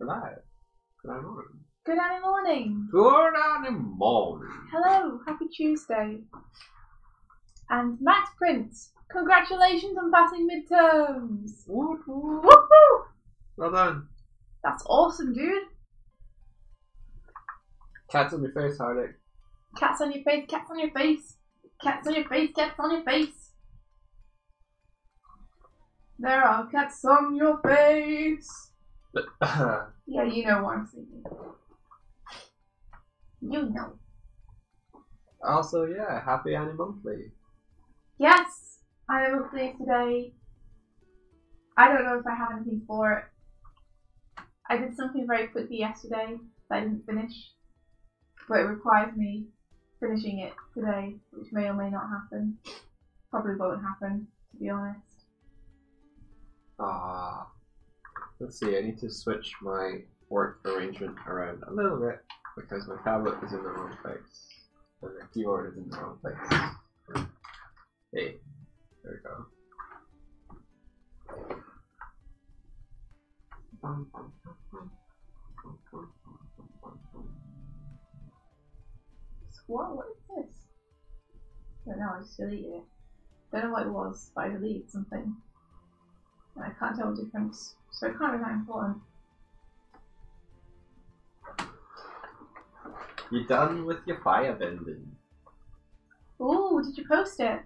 Alive. Good morning. Good morning. Good morning. Hello, happy Tuesday. And Max Prince, congratulations on passing midterms. Woot woot. Woohoo! Well done. That's awesome, dude. Cats on your face, Hardik. Cats on your face, cats on your face. Cats on your face, cats on your face. There are cats on your face. Yeah, you know what I'm singing. You know. Also, yeah, happy Animonthly. Yes, I am updated today. I don't know if I have anything for it. I did something very quickly yesterday that I didn't finish, but it requires me finishing it today, which may or may not happen. Probably won't happen, to be honest. Let's see, I need to switch my work arrangement around a little bit because my tablet is in the wrong place. And the keyboard is in the wrong place. Hey, there we go. What is this? I don't know, I just deleted it. Don't know what it was, but I deleted something. And I can't tell the difference, so it can't be that important. You done with your firebending? Ooh, did you post it?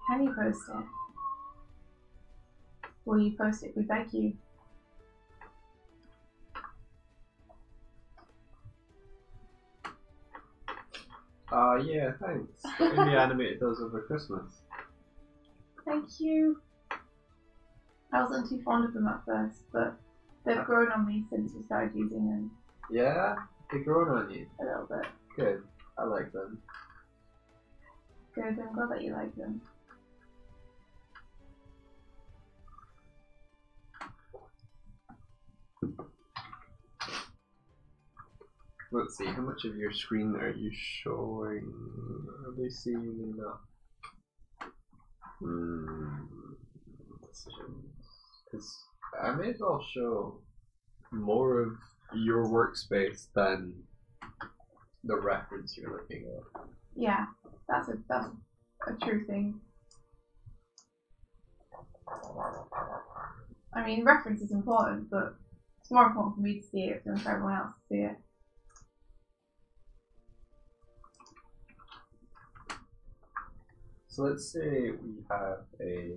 Can you post it? Will you post it? We beg you. Yeah, thanks. Maybe animated those over Christmas. Thank you. I wasn't too fond of them at first, but they've grown on me since we started using them Yeah? They've grown on you. a little bit. Good. I like them. Good, I'm glad that you like them. Let's see, how much of your screen are you showing? Are they seeing enough? Because I may as well show more of your workspace than the reference you're looking at. Yeah, that's a true thing. I mean, reference is important, but it's more important for me to see it than for everyone else to see it. So let's say we have a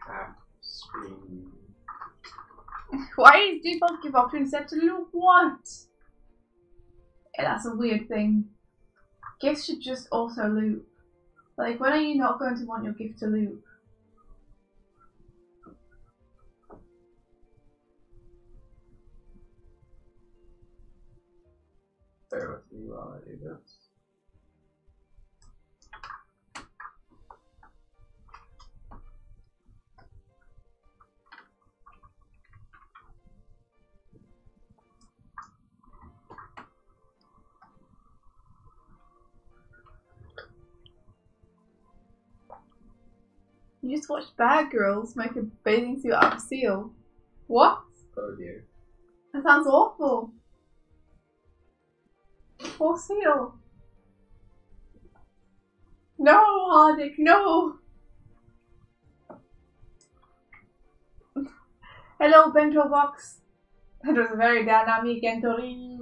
half screen. Why is default give option set to loop? What? Yeah, that's a weird thing. GIFs should just also loop. Like, when are you not going to want your GIF to loop? Bear with me while I do this. You just watched Bad Girls make a bathing suit out of seal. What? Oh dear. That sounds awful. Poor seal. No, Hardik, no! Hello, Bento Box. That was a very dynamic entry.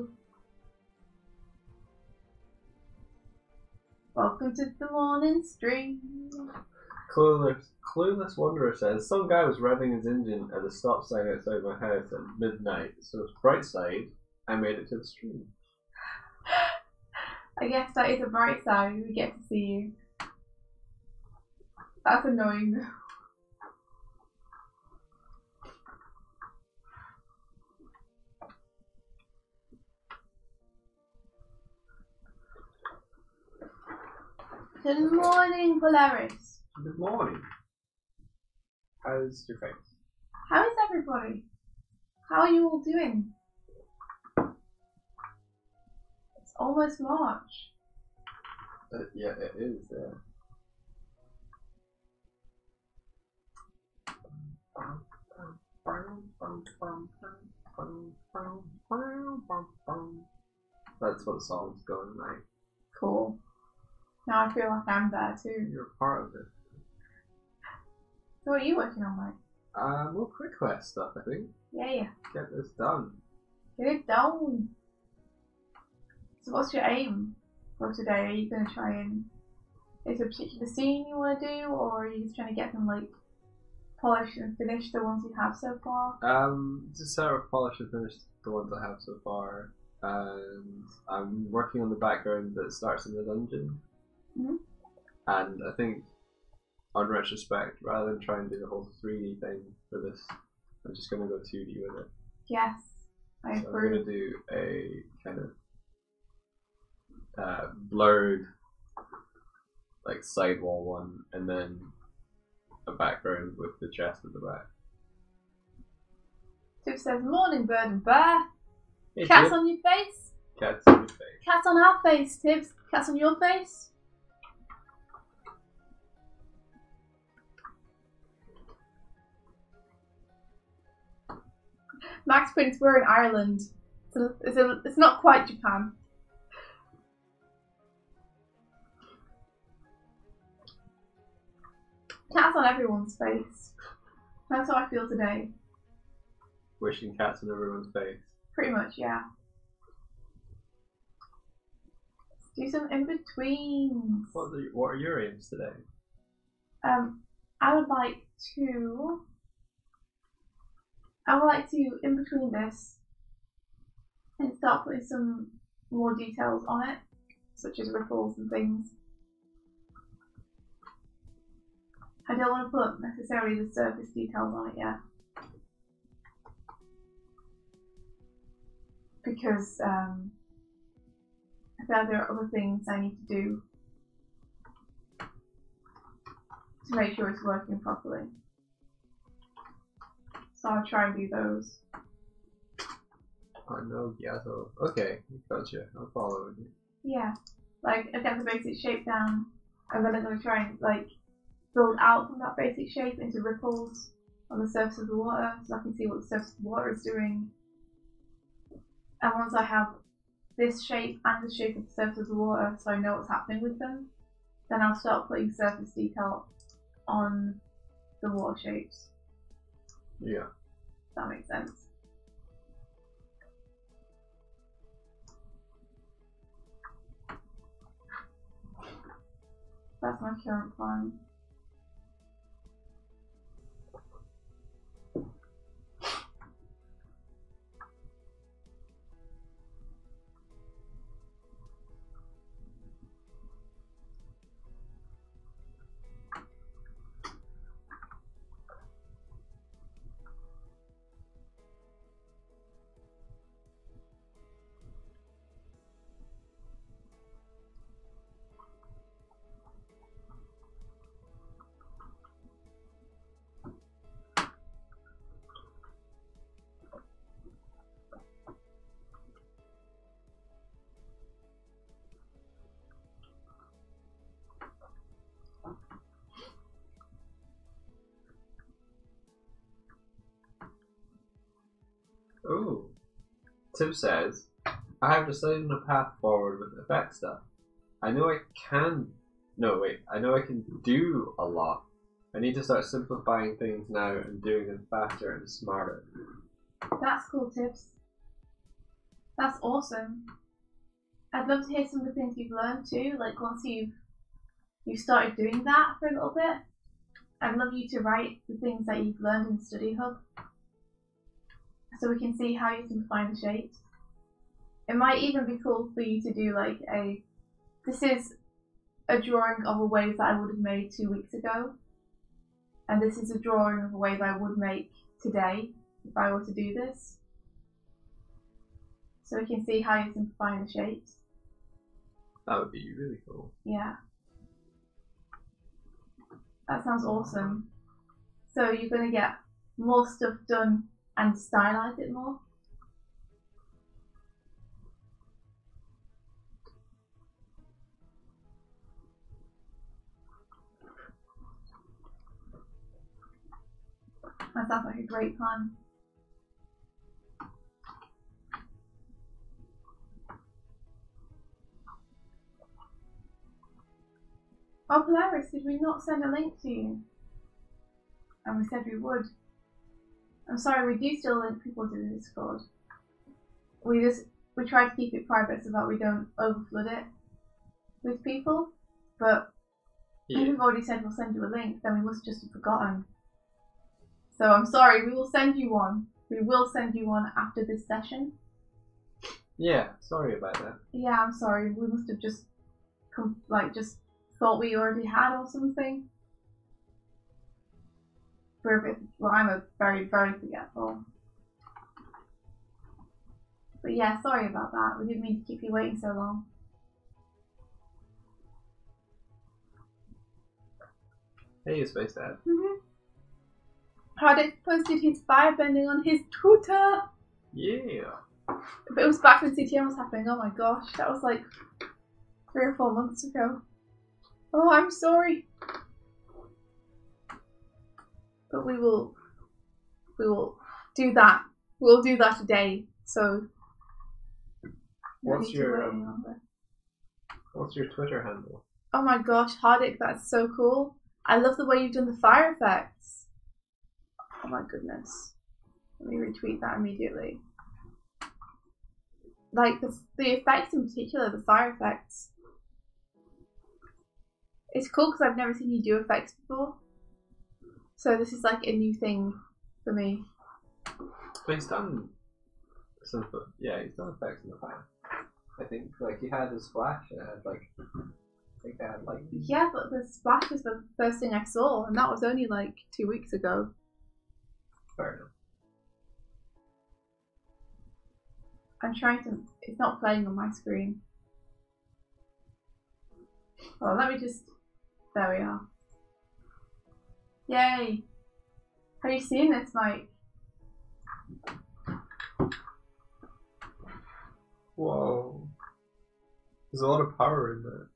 Welcome to the morning stream. Clueless Wanderer says, some guy was revving his engine at a stop sign outside my house at midnight, so it's bright side, I made it to the stream. I guess that is a bright side, we get to see you. That's annoying though. Good morning, Polaris. Good morning. How's your face? How is everybody? How are you all doing? It's almost March. Yeah, it is, yeah. That's what the song's going like. Cool. Now I feel like I'm there too. You're part of it. So what are you working on, Mike? More quick quest stuff, I think. Yeah. Get this done. Get it done. So what's your aim for today? Are you going to try and... Is there a particular scene you want to do, or are you just trying to get them, like, polished and finished, the ones you have so far? Just sort of polish and finish the ones I have so far. And I'm working on the background that starts in the dungeon. Mm-hmm. And I think, on retrospect, rather than try and do the whole 3D thing for this, I'm just going to go 2D with it. Yes, I So agree. I'm going to do a kind of blurred, like sidewall one, and then a background with the chest at the back. Tip says, morning bird and bear. Hey, Cats Tip. on your face. Cats on your face. Cats on our face, Tibbs. Cats on your face. Max Prince, we're in Ireland. It's not quite Japan. Cats on everyone's face. That's how I feel today. Wishing cats on everyone's face. Pretty much, yeah. Let's do some in-betweens. What are your aims today? I would like to, in between this, and start putting some more details on it, such as ripples and things. I don't want to put necessarily the surface details on it yet, because I feel like there are other things I need to do to make sure it's working properly. So I'll try and do those. Oh no, Gyazo. Okay, gotcha. I'll follow you. Yeah, like I get the basic shape down, and then I'm going to try and like build out from that basic shape into ripples on the surface of the water, so I can see what the surface of the water is doing. And once I have this shape and the shape of the surface of the water, so I know what's happening with them, then I'll start putting surface detail on the water shapes. Yeah. If that makes sense. That's my current plan. Ooh. Tim says, I have decided on a path forward with effect stuff. I know I can do a lot. I need to start simplifying things now and doing them faster and smarter. That's cool, Tips. That's awesome. I'd love to hear some of the things you've learned too, like once you've started doing that for a little bit. I'd love you to write the things that you've learned in Study Hub, so we can see how you simplify the shapes. It might even be cool for you to do like this is a drawing of a wave that I would have made 2 weeks ago, and this is a drawing of a wave I would make today if I were to do this. So we can see how you're simplifying the shapes. That would be really cool. Yeah. That sounds awesome. So you're going to get more stuff done and stylize it more? That sounds like a great plan. Oh, Polaris, did we not send a link to you? And we said we would. I'm sorry, we do still link people to the Discord. We try to keep it private so that we don't overflood it with people. But if we've already said we'll send you a link, then we must just have forgotten. So I'm sorry, we will send you one. We will send you one after this session. Yeah, sorry about that. Yeah, I'm sorry. We must have just just thought we already had or something. Well, I'm a very, very forgetful. But yeah, sorry about that. We didn't mean to keep you waiting so long. Hey, Space Dad. Hardick posted his firebending on his Twitter. Yeah. But it was back when CTM was happening. Oh my gosh, that was like 3 or 4 months ago. Oh, I'm sorry. But we will do that. We'll do that today. So what's your Twitter handle? Oh my gosh, Hardick, that's so cool. I love the way you've done the fire effects. Oh my goodness. Let me retweet that immediately. Like the effects in particular, the fire effects. It's cool because I've never seen you do effects before. So this is like a new thing for me. But he's done some, he's done effects in the past. I think like he had his splash and had like yeah, but the splash was the first thing I saw, and that was only like 2 weeks ago. Fair enough. I'm trying to. It's not playing on my screen. Well, let me just. There we are. Yay! Have you seen this, Mike? Whoa. There's a lot of power in there.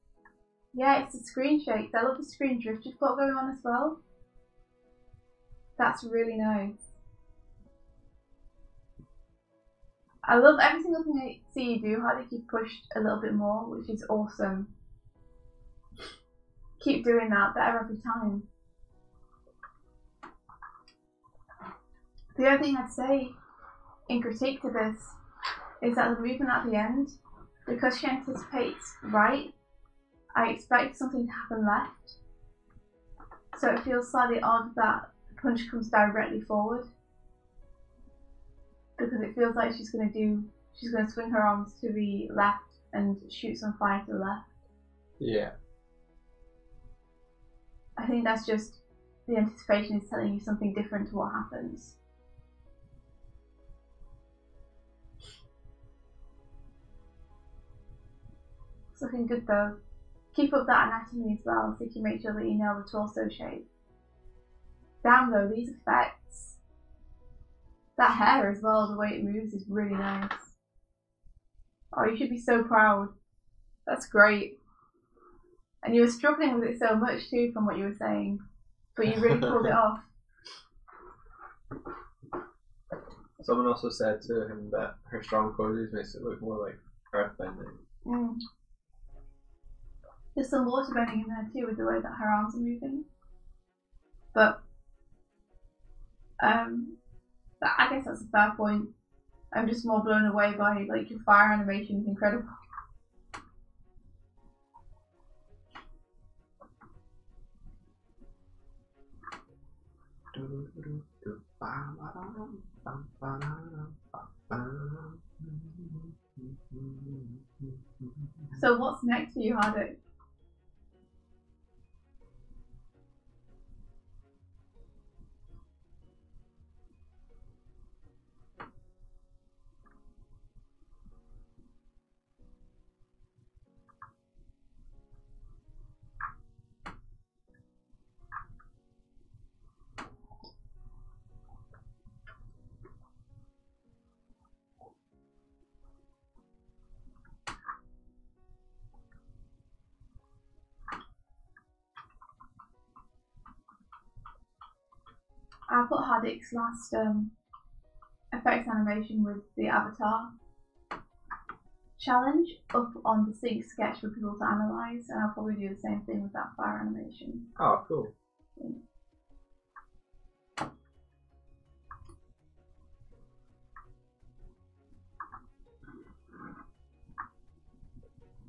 Yeah, it's the screen shakes. I love the screen drift you've got going on as well. That's really nice. I love every single thing I see you do. How did you pushed a little bit more, which is awesome. Keep doing that, better every time. The other thing I'd say in critique to this is that the movement at the end, because she anticipates right, I expect something to happen left. So it feels slightly odd that the punch comes directly forward. Because it feels like she's gonna swing her arms to the left and shoot some fire to the left. Yeah. I think that's just the anticipation is telling you something different to what happens. It's looking good though. Keep up that anatomy as well, so you can make sure that you nail the torso shape. Damn though, these effects. That hair as well, the way it moves is really nice. Oh, you should be so proud. That's great. And you were struggling with it so much too from what you were saying. But you really pulled it off. Someone also said to him that her strong poses makes it look more like earthbending. Mm. There's some water bending in there too with the way that her arms are moving. But I guess that's a fair point. I'm just more blown away by like your fire animation is incredible. So what's next for you, Hardick? I'll put Hardick's last effects animation with the avatar challenge up on the sync sketch for people to analyse, and I'll probably do the same thing with that fire animation. Oh, cool.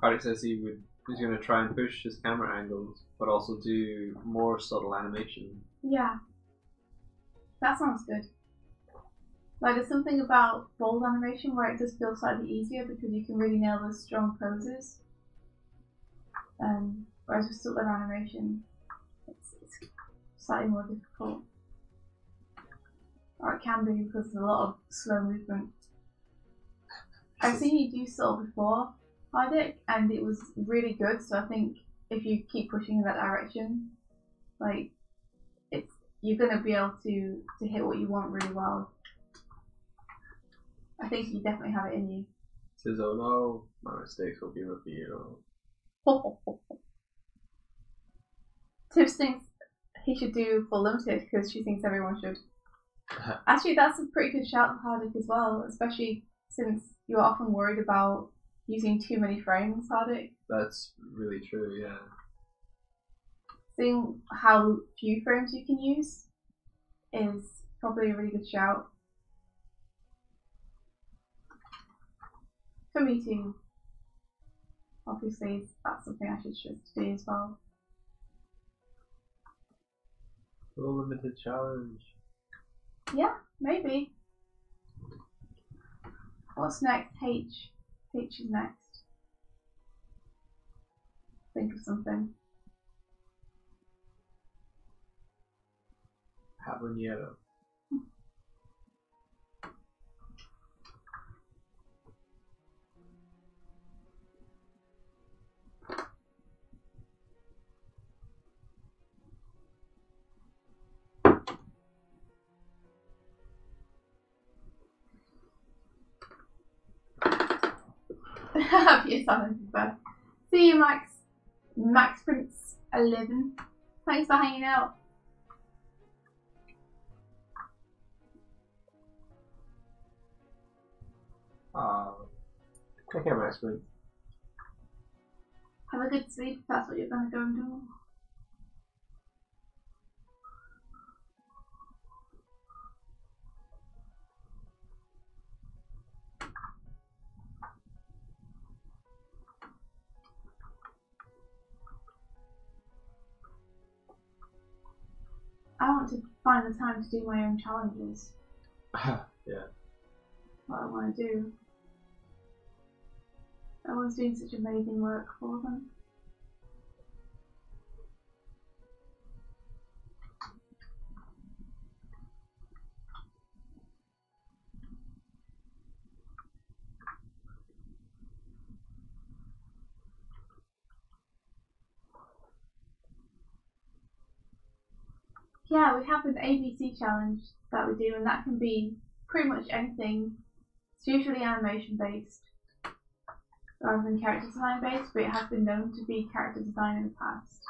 Hardy says he's going to try and push his camera angles, but also do more subtle animation. Yeah, that sounds good. Like, there's something about bold animation where it does feel slightly easier because you can really nail those strong poses. Whereas with subtle animation, it's slightly more difficult. Or it can be because there's a lot of slow movement. I've seen you do subtle before, Hardik, and it was really good. So I think if you keep pushing in that direction, like, you're gonna be able to hit what you want really well. I think you definitely have it in you. Says, oh no, my mistakes will be revealed. Tibbs thinks he should do full limited because she thinks everyone should. Actually, that's a pretty good shout, Hardik, as well, especially since you're often worried about using too many frames, Hardik. That's really true, yeah. Seeing how few frames you can use is probably a really good shout. For me too. Obviously, that's something I should do as well. Full limited challenge. Yeah, maybe. What's next? H. H is next. Think of something. Habanero. Happy silence is bad. See you, Max. Max Prince 11. Thanks for hanging out. Take care, Max Prince. Have a good sleep if that's what you're gonna go and do. I want to find the time to do my own challenges. Yeah. What I want to do. Everyone's doing such amazing work for them. Yeah, we have an ABC challenge that we do, and that can be pretty much anything. It's usually animation based rather than character design based, but it has been known to be character design in the past.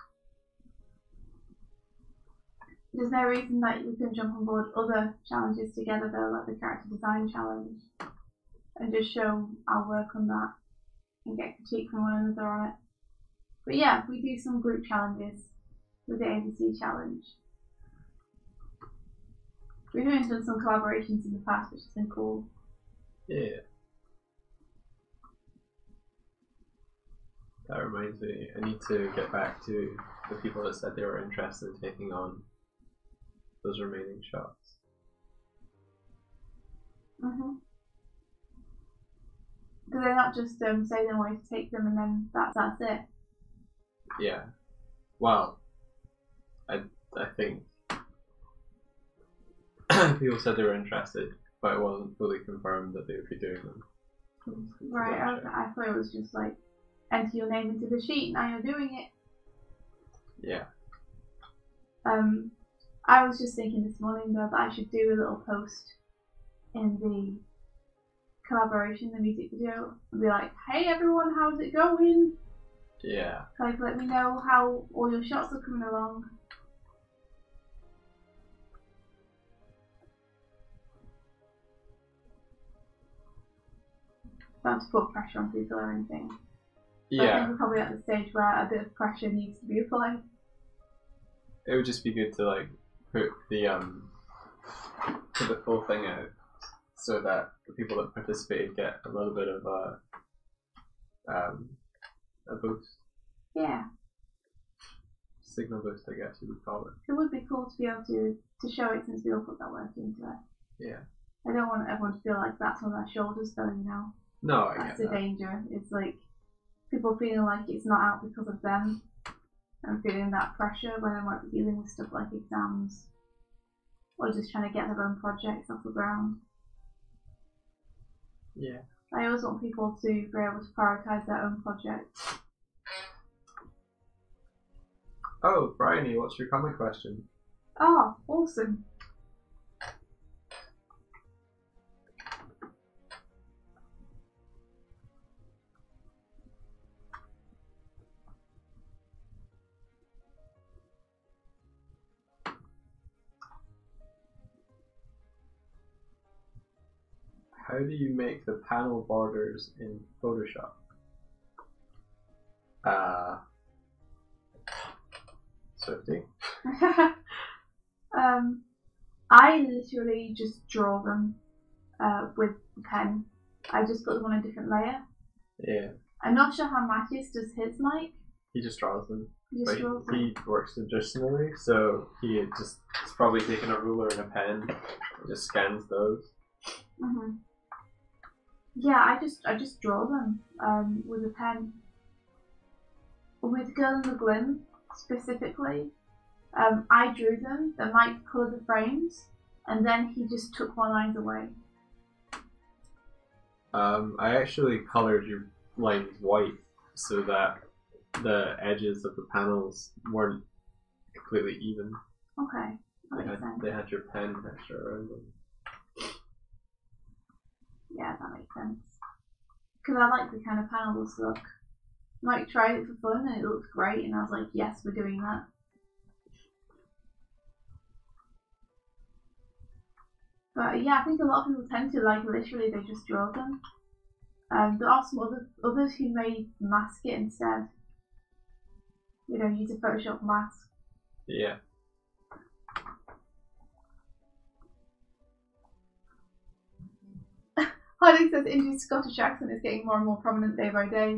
There's no reason that we can jump on board other challenges together though, like the character design challenge, and just show our work on that and get critique from one another on it. But yeah, we do some group challenges with the ABC challenge. We've even done some collaborations in the past, which has been cool. Yeah. That reminds me, I need to get back to the people that said they were interested in taking on those remaining shots. Do they not just say they wanted to take them and then that's it? Yeah. Well, I think people said they were interested, but it wasn't fully confirmed that they would be doing them. Right, I thought it was just like, enter your name into the sheet, now you're doing it. Yeah. I was just thinking this morning though that I should do a little post in the collaboration, the music video, and be like, hey everyone, how's it going? Yeah. Like, let me know how all your shots are coming along. Not to put pressure on people or anything. But I Yeah, think we're probably at the stage where a bit of pressure needs to be applied. it would just be good to like put the full thing out so that the people that participate get a little bit of a boost, Yeah. signal boost, I guess you would call it. It would be cool to be able to show it since we all put that work into it. Yeah. I don't want everyone to feel like that's on their shoulders though, you know. No, I That's get the that. danger. It's like people feeling like it's not out because of them and feeling that pressure when they might be dealing with stuff like exams or just trying to get their own projects off the ground. Yeah. I always want people to be able to prioritise their own projects. Oh, Bryony, what's your comic question? Oh, awesome. How do you make the panel borders in Photoshop? Swifty? I literally just draw them with a pen. I just put them on a different layer. Yeah. I'm not sure how Matthias does his, Mike. He just draws them. He just draws them. He works traditionally, so he's probably taken a ruler and a pen and just scans those. Mhm. Yeah, I just draw them with a pen. With Girl in the Glim specifically, I drew them. Then Mike coloured the frames, and then he just took my lines away. I actually coloured your lines white so that the edges of the panels weren't completely even. Okay, that makes sense. They had your pen texture around them. Yeah, that makes sense. Because I like the kind of panels look. Mike tried it for fun and it looked great, and I was like, yes, we're doing that. But yeah, I think a lot of people tend to like literally they just draw them. There are some others who may mask it instead. You know, use a Photoshop mask. Yeah. Hardy says India's Scottish accent is getting more and more prominent day by day.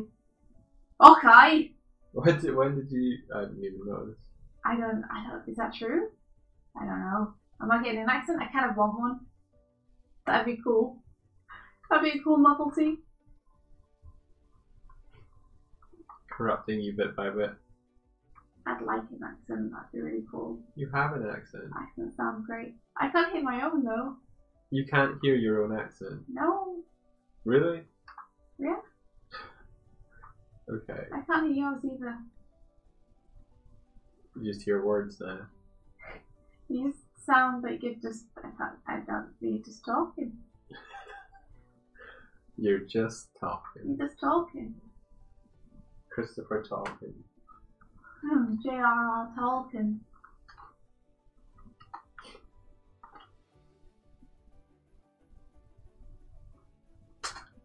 Okay. When did you? I didn't even notice. I don't. Is that true? I don't know. Am I getting an accent? I kind of want one. That'd be cool. That'd be a cool novelty. Corrupting you bit by bit. I'd like an accent. That'd be really cool. You have an accent. Accents sound great. I can't hear my own though. You can't hear your own accent. No. Really? Yeah. Okay. I can't hear yours either. You just hear words now. You just sound like you're just. You're just talking. You're just talking. You're just talking. Christopher talking. J.R.R. Tolkien.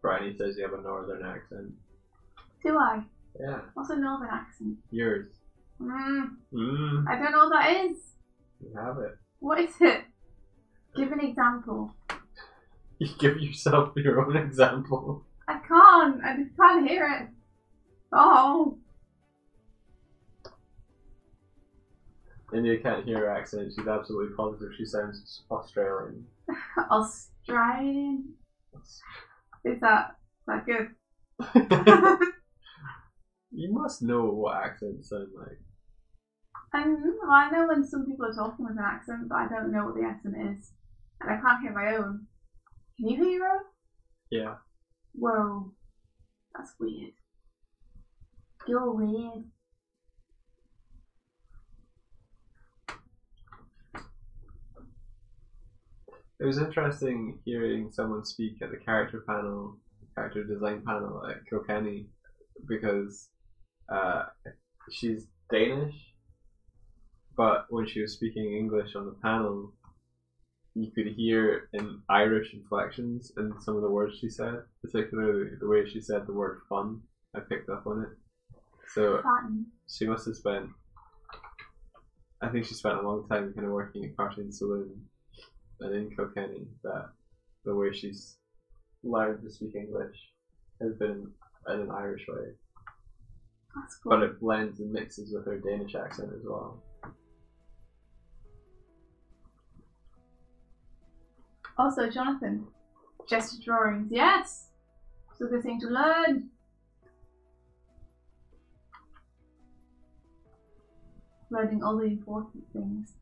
Bryony says you have a northern accent. Do I? Yeah. What's a northern accent? Yours. I don't know what that is. You have it. What is it? Give an example. You give yourself your own example. I can't. I just can't hear it. Oh. India can't hear her accent. She's absolutely positive she sounds Australian. Australian? Is that good? You must know what accents sound like. I know when some people are talking with an accent, but I don't know what the accent is. And I can't hear my own. Can you hear your own? Yeah. Whoa. That's weird. You're weird. It was interesting hearing someone speak at the character design panel at Kilkenny, because she's Danish, but when she was speaking English on the panel, you could hear in Irish inflections in some of the words she said, particularly the way she said the word fun. I picked up on it. So Fun. she must have spent, I think she spent a long time kind of working at Cartoon Saloon and in Kilkenny, that the way she's learned to speak English has been in an Irish way. That's cool. But it blends and mixes with her Danish accent as well. Also, Jonathan, gesture drawings, yes! It's a good thing to learn. Learning all the important things.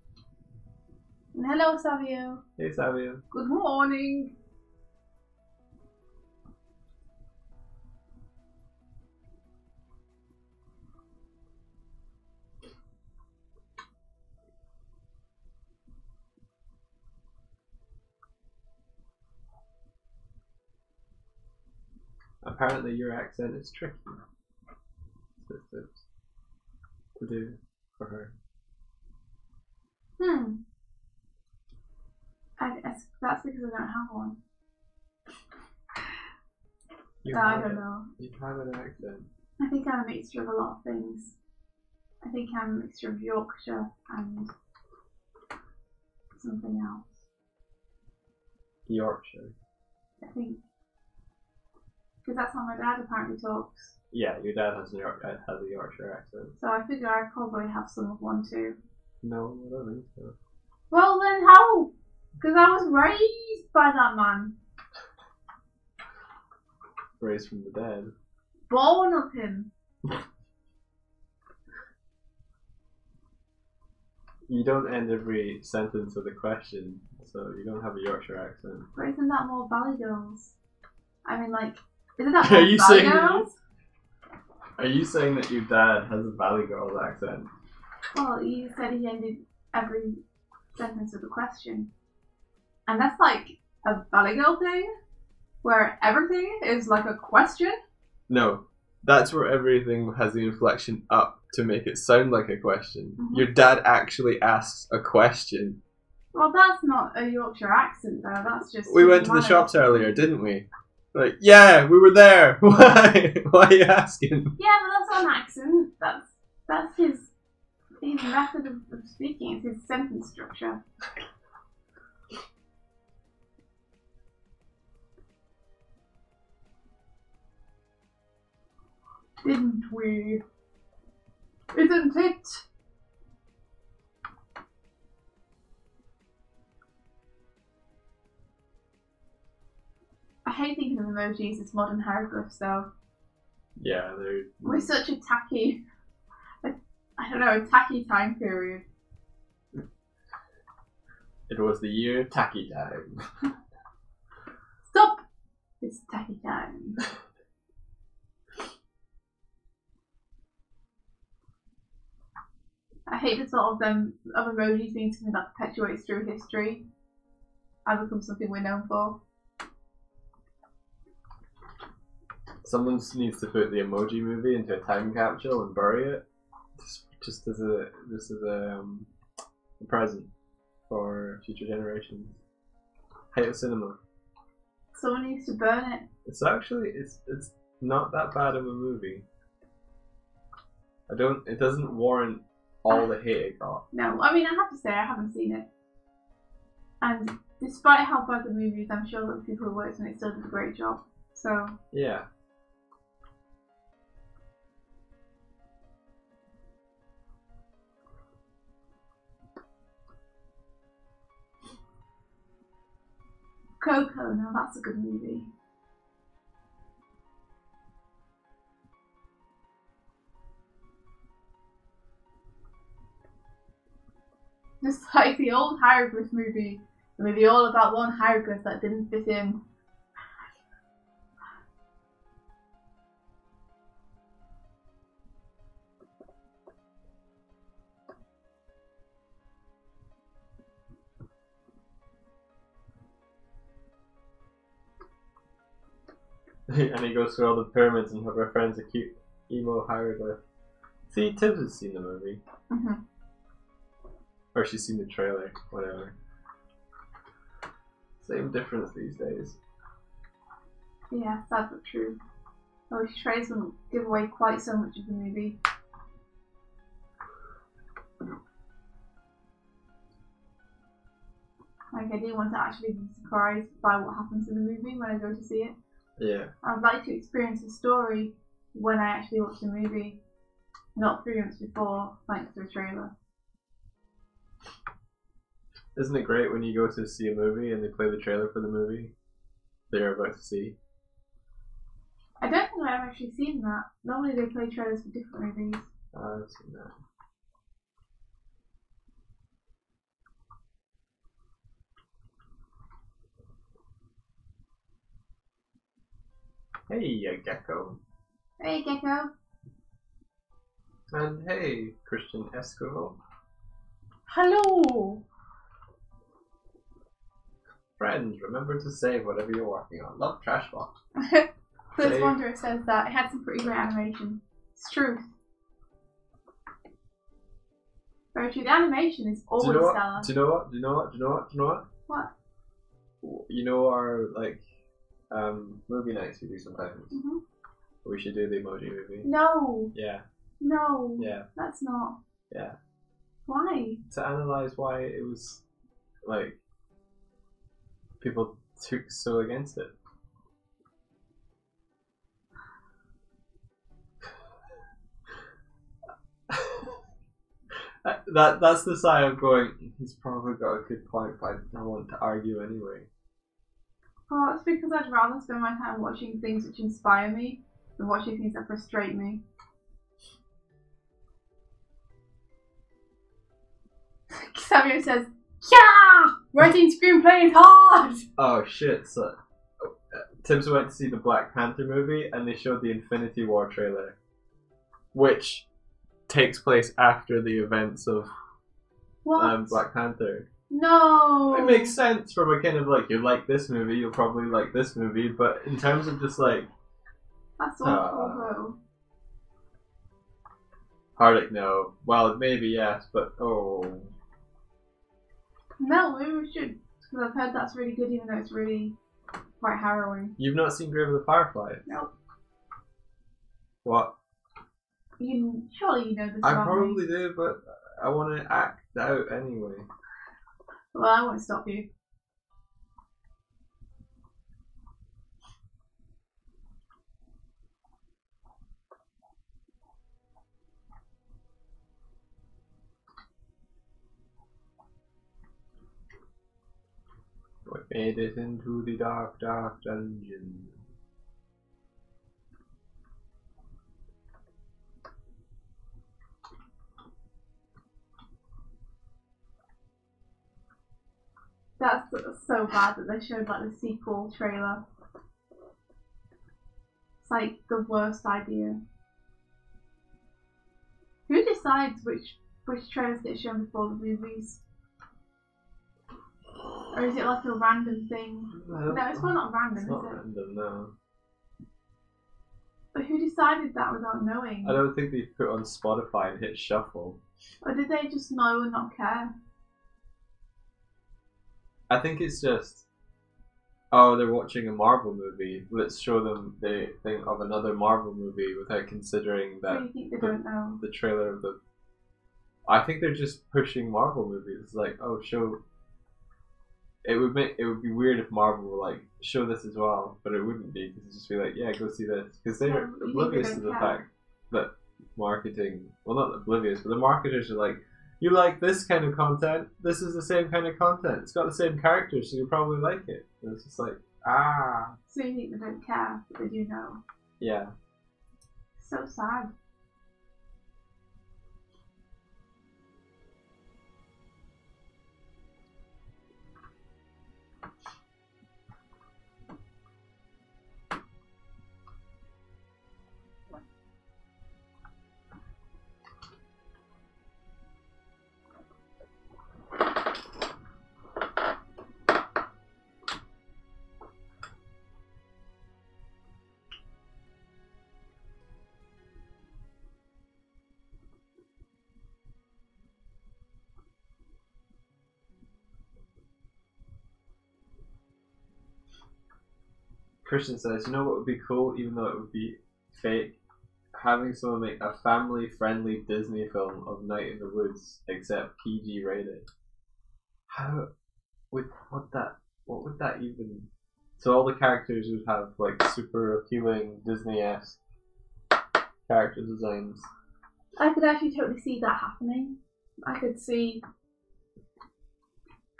And hello, Savio. Hey, Savio. Good morning. Apparently your accent is tricky to do for her. That's because I don't have one. I don't know. You have an accent. I think I'm a mixture of a lot of things. I think I'm a mixture of Yorkshire and something else. Yorkshire. I think. Because that's how my dad apparently talks. Yeah, your dad has a Yorkshire accent. So I figure I probably have some of one too. No, I don't think so. Well then how? Because I was raised by that man. Raised from the dead. Born of him. You don't end every sentence with a question, so you don't have a Yorkshire accent. But isn't that more Valley Girls? I mean, like, isn't that Are more you Valley saying Girls? Are you saying that your dad has a Valley Girls accent? Well, you said he ended every sentence with a question. And that's like a Valley Girl thing? Where everything is like a question? No, that's where everything has the inflection up to make it sound like a question. Mm-hmm. Your dad actually asks a question. Well, that's not a Yorkshire accent though, that's just... We went to the shops earlier, didn't we? Like, yeah, we were there. Why? Why are you asking? Yeah, but that's not an accent. That's his method of speaking. It's his sentence structure. Didn't we? Isn't it? I hate thinking of emojis as modern hieroglyphs though. Yeah, they're... We're such a tacky, a tacky time period. It was the year tacky time. Stop! It's tacky time. I hate the thought of emojis being something that perpetuates through history and becomes something we're known for. Someone needs to put the Emoji Movie into a time capsule and bury it, just as a present for future generations. Height of cinema. Someone needs to burn it. It's actually it's not that bad of a movie. It doesn't warrant all the hate it got. No, I mean I have to say I haven't seen it, and despite how bad the movie is, I'm sure that the people who worked on it still did a great job. So yeah. Coco, now that's a good movie. Just like the old hieroglyph movie, the movie all about one hieroglyph that didn't fit in. And he goes through all the pyramids and her friend's a cute emo hieroglyph. See, Tibbs has seen the movie. Mm-hmm. Or she's seen the trailer, whatever. Same difference these days. Yeah, sad but true. I wish trailers wouldn't give away quite so much of the movie. Like, I do want to actually be surprised by what happens in the movie when I go to see it. Yeah. I'd like to experience the story when I actually watch the movie, not 3 months before, thanks to a trailer. Isn't it great when you go to see a movie and they play the trailer for the movie they're about to see? I don't think I've actually seen that. Normally they play trailers for different movies. I've seen that. Hey, Gecko. Hey, Gecko. And hey, Christian Escobar. Hello. Friends, remember to save whatever you're working on. Love Trashbot. First Save. Wanderer says that it had some pretty great animation. It's truth. Very true. The animation is always stellar. Do you know what? What? You know our movie nights we do sometimes. Mm-hmm. We should do the emoji movie. No. Yeah. No. Yeah. That's not. Yeah. Why? To analyze why it was like people took so against it. That's the side of going, he's probably got a good point, but I don't want to argue anyway. Oh, it's because I'd rather spend my time watching things which inspire me than watching things that frustrate me. Samuel says, yeah! Writing screenplay is hard! Oh shit, so Tibbs went to see the Black Panther movie and they showed the Infinity War trailer, which takes place after the events of Black Panther. No! It makes sense from a kind of like, you like this movie, you'll probably like this movie, but in terms of just like... That's awful though. Hardick, no. Well, maybe yes, but oh... No, maybe we should. Because I've heard that's really good even though it's really quite harrowing. You've not seen Grave of the Firefly? Nope. What? Surely you know this I about probably me. do, but I want to act out anyway. Well, I won't stop you. We made it into the dark, dark dungeon. That's so bad that they showed like the sequel trailer. It's like the worst idea. Who decides which trailers get shown before the movies? Or is it like a random thing? No, it's well not random, It's is not it? random, no. But who decided that without knowing? I don't think they put on Spotify and hit shuffle. Or did they just know and not care? I think it's just, oh, they're watching a Marvel movie. Let's show them the thing of another Marvel movie without considering that So you think they don't know? the trailer of the... I think they're just pushing Marvel movies. It's like, oh, show... It would be weird if Marvel were like, show this as well, but it wouldn't be, because it'd just be like, yeah, go see this. Because they're oblivious to the fact that marketing, well, not oblivious, but the marketers are like, you like this kind of content, this is the same kind of content, it's got the same characters, so you'll probably like it. And it's just like, ah. So you think they don't care, but they do know? Yeah. So sad. Christian says, you know what would be cool, even though it would be fake? Having someone make a family-friendly Disney film of Night in the Woods, except PG rated. How would what would that even? So all the characters would have like super appealing Disney-esque character designs. I could actually totally see that happening. I could see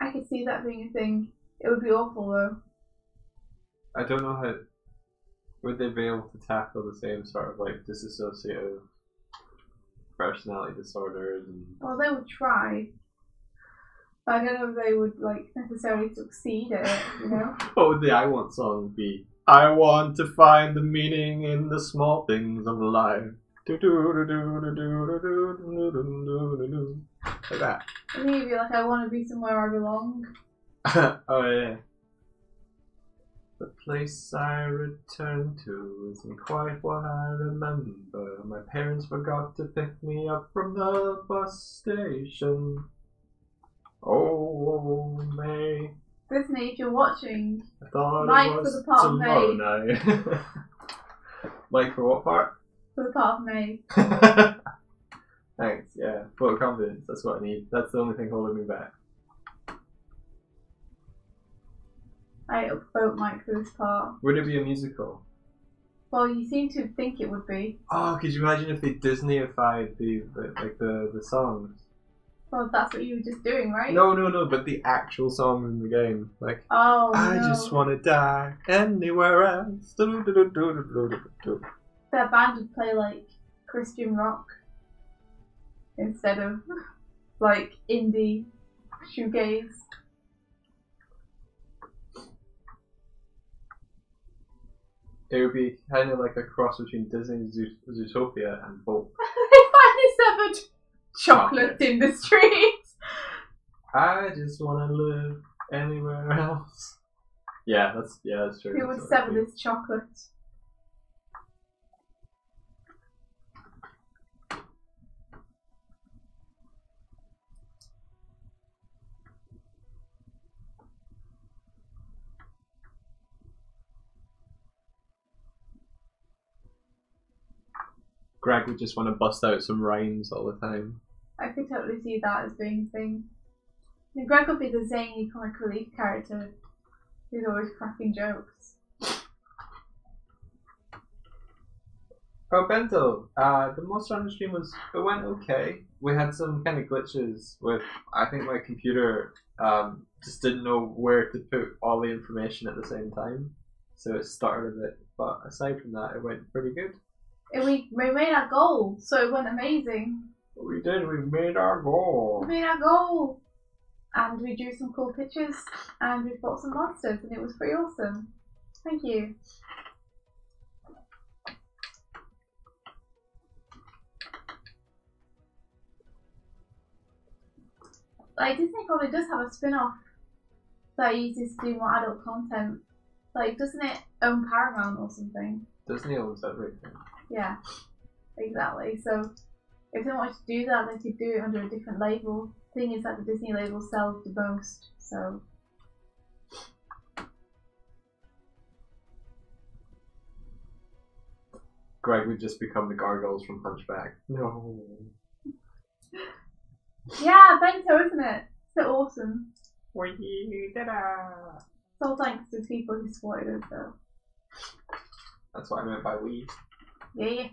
that being a thing. It would be awful though. I don't know how would they be able to tackle the same sort of like disassociative personality disorders and. Well, they would try. But I don't know if they would like necessarily succeed at it, you know? What would the I Want song be? I want to find the meaning in the small things of life. Like that. I think it'd be like, I want to be somewhere I belong. Oh yeah. The place I return to isn't quite what I remember. My parents forgot to pick me up from the bus station. Oh, May. Disney, if you're watching, I thought like it was for the part of tomorrow May. night. Like for what part? For the part of May. Thanks, yeah. Full confidence, that's what I need. That's the only thing holding me back. I upvote Mike for this part. Would it be a musical? Well, you seem to think it would be. Oh, could you imagine if they Disneyified the songs? Well, that's what you were just doing, right? No, but the actual songs in the game. Like, Oh, I no. just want to die anywhere else. Their band would play like Christian rock instead of like indie shoegaze. It would be kind of like a cross between Disney's Zootopia and Bolt. They finally severed chocolate industries. I just want to live anywhere else. Yeah, that's true. Who would sever this chocolate? Greg would just want to bust out some rhymes all the time. I could totally see that as being a thing. And Greg would be the zany comic relief character who's always cracking jokes. Oh, Bento, the Monster Hunter stream it went okay. We had some kind of glitches with, I think my computer just didn't know where to put all the information at the same time. So it started a bit, but aside from that, it went pretty good. And we made our goal, so it went amazing. We did, we made our goal. We made our goal! And we drew some cool pictures, and we fought some monsters, and it was pretty awesome. Thank you. Like, Disney probably does have a spin-off that uses to do more adult content. Like, doesn't it own Paramount or something? Disney owns everything. Yeah, exactly. So, if they wanted to do that, they could do it under a different label. Thing is that the Disney label sells the most, so. Greg would just become the gargoyles from Hunchback. No. Yeah, Bento, isn't it? So awesome. Wee-da-da. It's all thanks to people who supported us, though. That's what I meant by we. Yeah.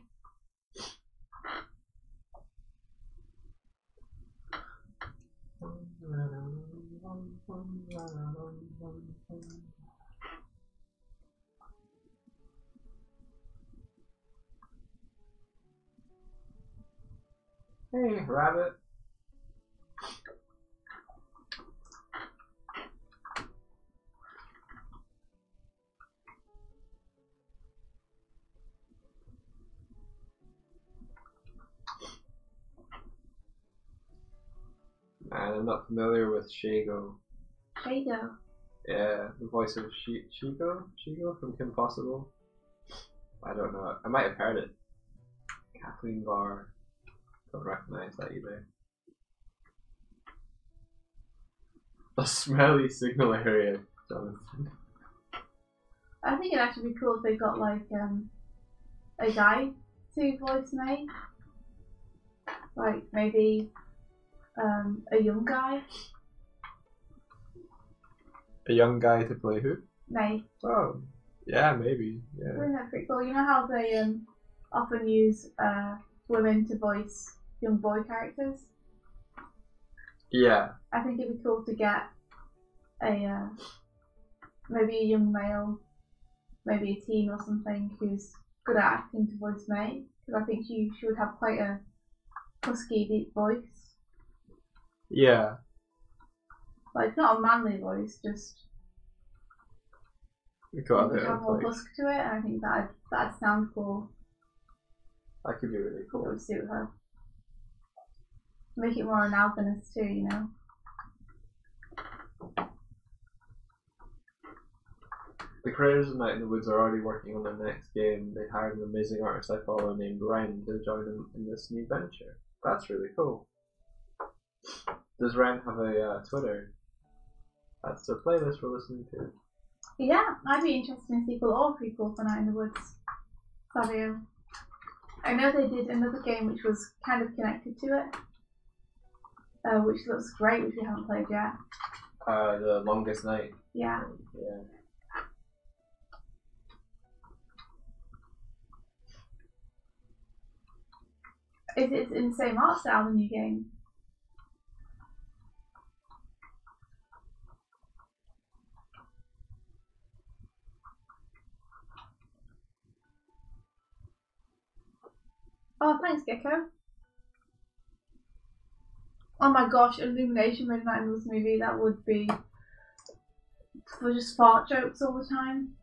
Hey, rabbit. Man, I'm not familiar with Shago. Shago. Yeah, the voice of Shigo from Kim Possible. I don't know. I might have heard it. Kathleen Barr. Don't recognize that either. The smelly signal area, Jonathan. I think it'd actually be cool if they got like a guy to voice May. Like maybe a young guy. A young guy to play who? May. Oh, yeah, maybe. Yeah. Isn't that pretty cool? You know how they often use women to voice young boy characters? Yeah. I think it'd be cool to get a maybe a young male, maybe a teen or something who's good at acting to voice May, because I think she would have quite a husky, deep voice. Yeah. Like not a manly voice, just It got a bit have of more like, husk to it, and I think that'd sound cool. that could be really It cool. would suit her. Make it more analogous too, you know. The creators of Night in the Woods are already working on their next game. They hired an amazing artist I follow named Ren to join them in this new venture. That's really cool. Does Ren have a Twitter? That's the playlist we're listening to. Yeah, I'd be interested in a sequel or prequel for Night in the Woods. Savio. I know they did another game which was kind of connected to it, which looks great, which we haven't played yet. The Longest Night. Yeah. Yeah. Is it in the same art style, the new game? Oh, thanks, Gecko. Oh my gosh, Illumination Midnight in this movie, that would be for just fart jokes all the time.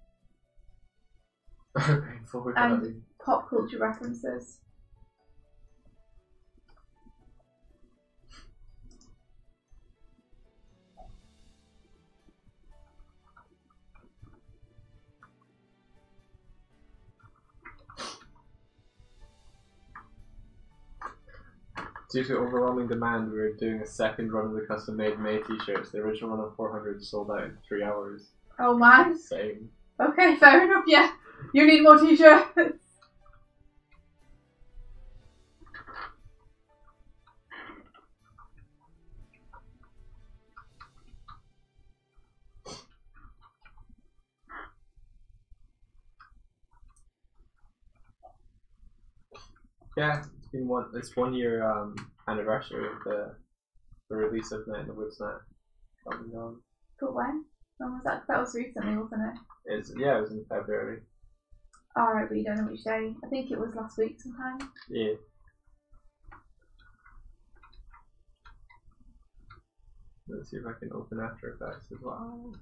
Painful. And pop culture references. Due to overwhelming demand, we were doing a second run of the custom-made May t-shirts. The original run of 400 sold out in 3 hours. Oh man. Same. Okay, fair enough, yeah. You need more t-shirts. Yeah, it's 1 year anniversary of the release of Night in the Woods now. But when? When was that? That was recently, wasn't it? It was in February. Alright, but you don't know which day. I think it was last week sometime. Yeah. Let's see if I can open After Effects as well.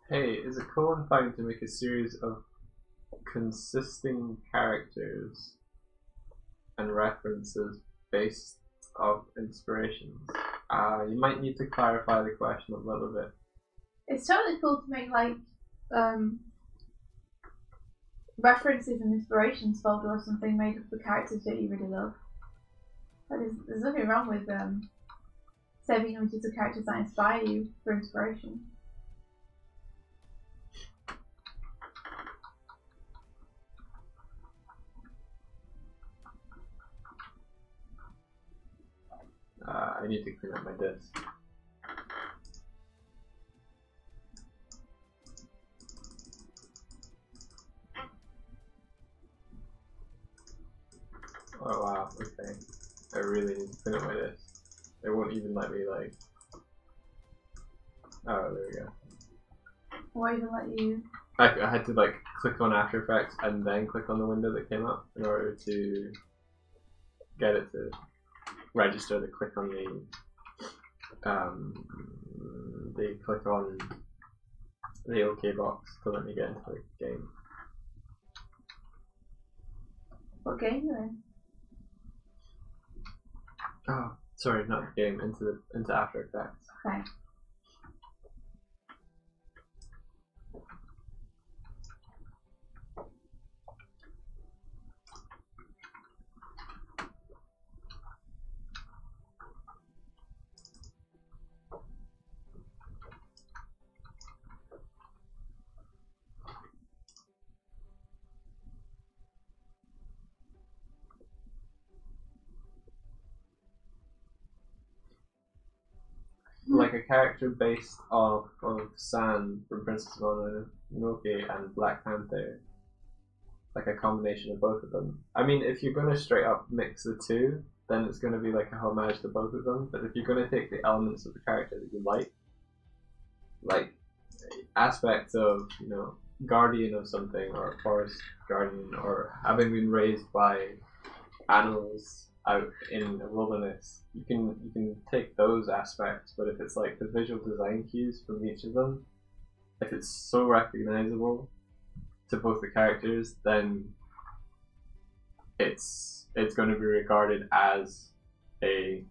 Hey, is it cool and fun to make a series of consisting characters and references based off inspirations? You might need to clarify the question a little bit. It's totally cool to make like references and inspirations folder or something made up for characters that you really love. But there's nothing wrong with saving images of characters that inspire you for inspiration. I need to clean up my disk. Oh wow, okay. I really need to clean up my disk. It won't even let me like... Oh, there we go. Won't even let you... I had to like click on After Effects and then click on the window that came up in order to get it to register the click on the click on the OK box to let me get into the game. What game are you in? Oh, sorry, not the game, into After Effects. Okay. a character based off of San from Princess Mononoke and Black Panther. Like a combination of both of them. I mean, if you're going to straight up mix the two, then it's going to be like a homage to both of them. But if you're going to take the elements of the character that you like aspects of, you know, guardian of something, or forest guardian, or having been raised by animals out in the wilderness, you can take those aspects. But if it's like the visual design cues from each of them, if it's so recognizable to both the characters, then it's going to be regarded as a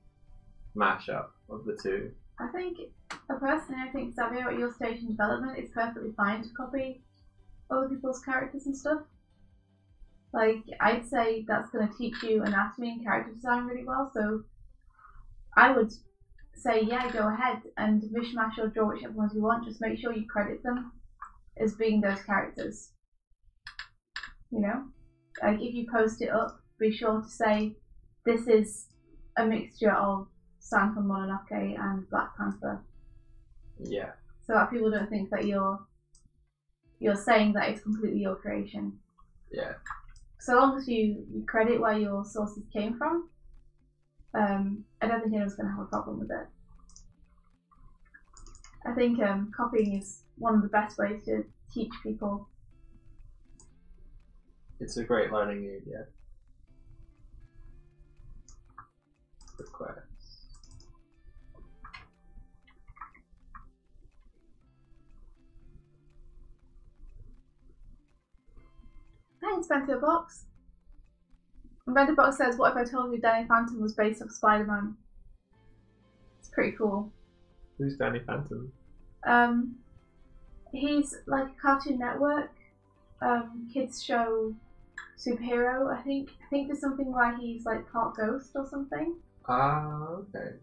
mashup of the two. I think, personally, I think, Xavier, at your stage in development, it's perfectly fine to copy other people's characters and stuff. Like, I'd say that's going to teach you anatomy and character design really well, so I would say, yeah, go ahead and mishmash or draw whichever ones you want, just make sure you credit them as being those characters. You know? Like, if you post it up, be sure to say, this is a mixture of San from Mononoke and Black Panther. Yeah. So that people don't think that you're saying that it's completely your creation. Yeah. So long as you credit where your sources came from, I don't think anyone's going to have a problem with it. I think copying is one of the best ways to teach people. It's a great learning aid, yeah. Request. Thanks, Bento Box. And Bento Box says, what if I told you Danny Phantom was based off Spider-Man? It's pretty cool. Who's Danny Phantom? He's like a Cartoon Network kids show superhero. I think there's something where he's like part ghost or something. Ah, okay.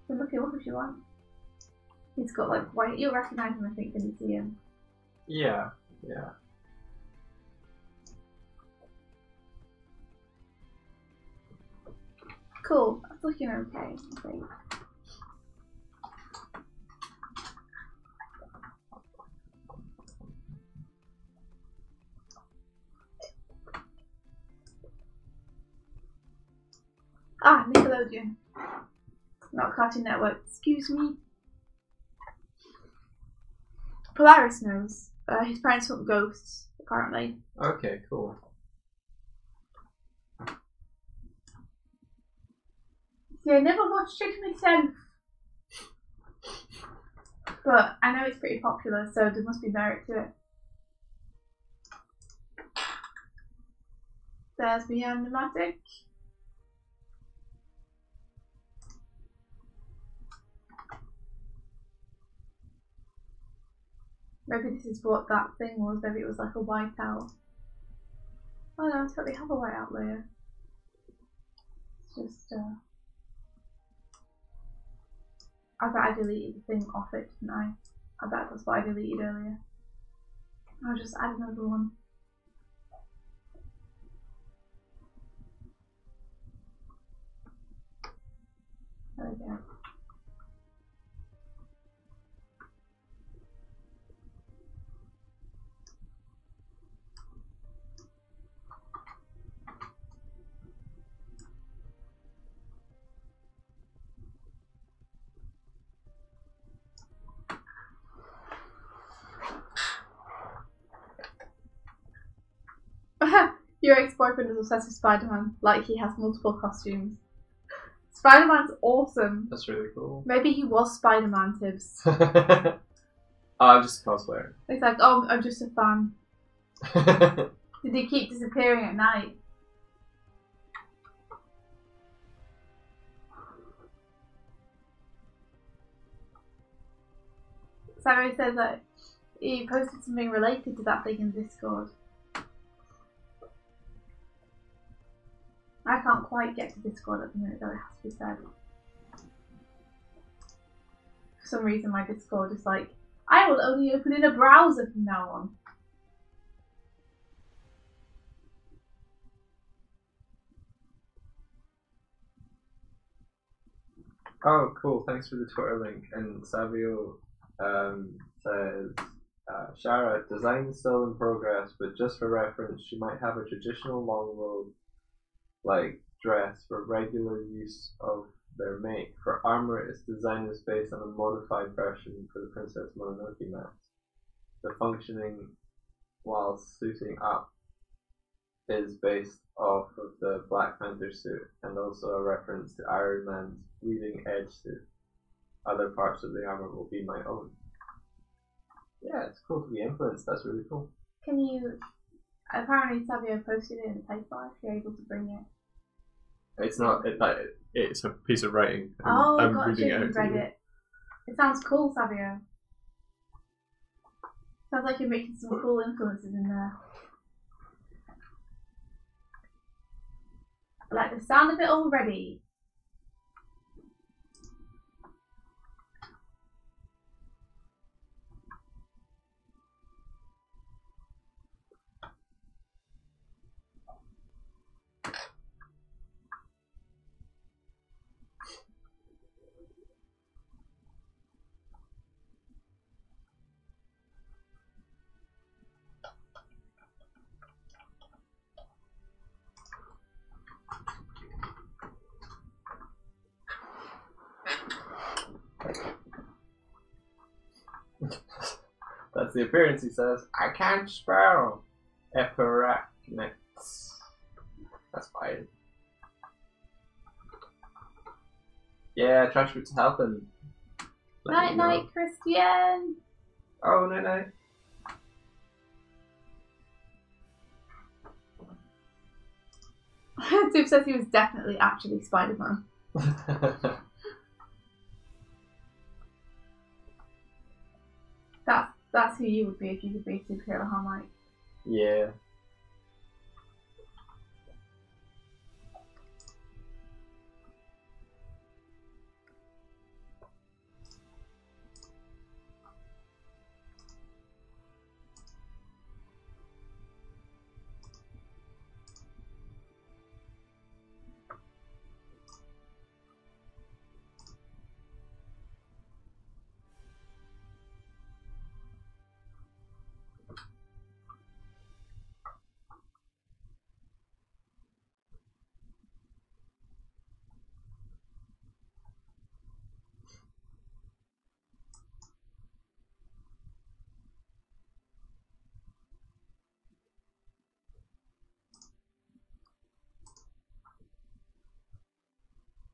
So look him up if you want. He's got like white. You'll recognise him, I think, when you see him. Yeah, yeah. Cool. That's looking okay, I think. Ah, Nickelodeon. Not Cartoon Network. Excuse me. Polaris knows. His parents hunt ghosts, apparently. Okay, cool. See, I never watched it myself. But I know it's pretty popular, so there must be merit to it. There's the animatic. Maybe this is what that thing was. Maybe it was like a whiteout. Oh no, it's got the other whiteout layer. It's just I bet I deleted the thing off it, didn't I? I bet that's what I deleted earlier. I'll just add another one. There we go. Your ex-boyfriend is obsessed with Spider-Man, like he has multiple costumes. Spider-Man's awesome. That's really cool. Maybe he was Spider-Man, Tibbs. Oh, I'm just a cosplayer. It's like, oh, I'm just a fan. Did he keep disappearing at night? Sarah says that he posted something related to that thing in Discord. I can't quite get to Discord at the minute, though, it has to be said. For some reason, my Discord is like, I will only open in a browser from now on. Oh, cool. Thanks for the Twitter link. And Savio says, Shara, design is still in progress, but just for reference, she might have a traditional long robe like dress for regular use of their make. For armor, its design is based on a modified version for the Princess Mononoke mask. The functioning while suiting up is based off of the Black Panther suit and also a reference to Iron Man's bleeding edge suit. Other parts of the armor will be my own. Yeah, it's cool to be influenced. That's really cool. Can you? Apparently, Savio posted it in the paper. If you're able to bring it. It's not. It's a piece of writing. I'm gotcha. Reading it. You've read it. It sounds cool, Savio. Sounds like you're making some cool influences in there. I like the sound of it already. That's the appearance, he says. I can't spell. Eparachnix. That's fine. Yeah, Trash Root's helping. Night night, Christian! Oh, night night. Tube says he was definitely actually Spider-Man. That's who you would be if you could be a superhero, huh, Mike? Yeah.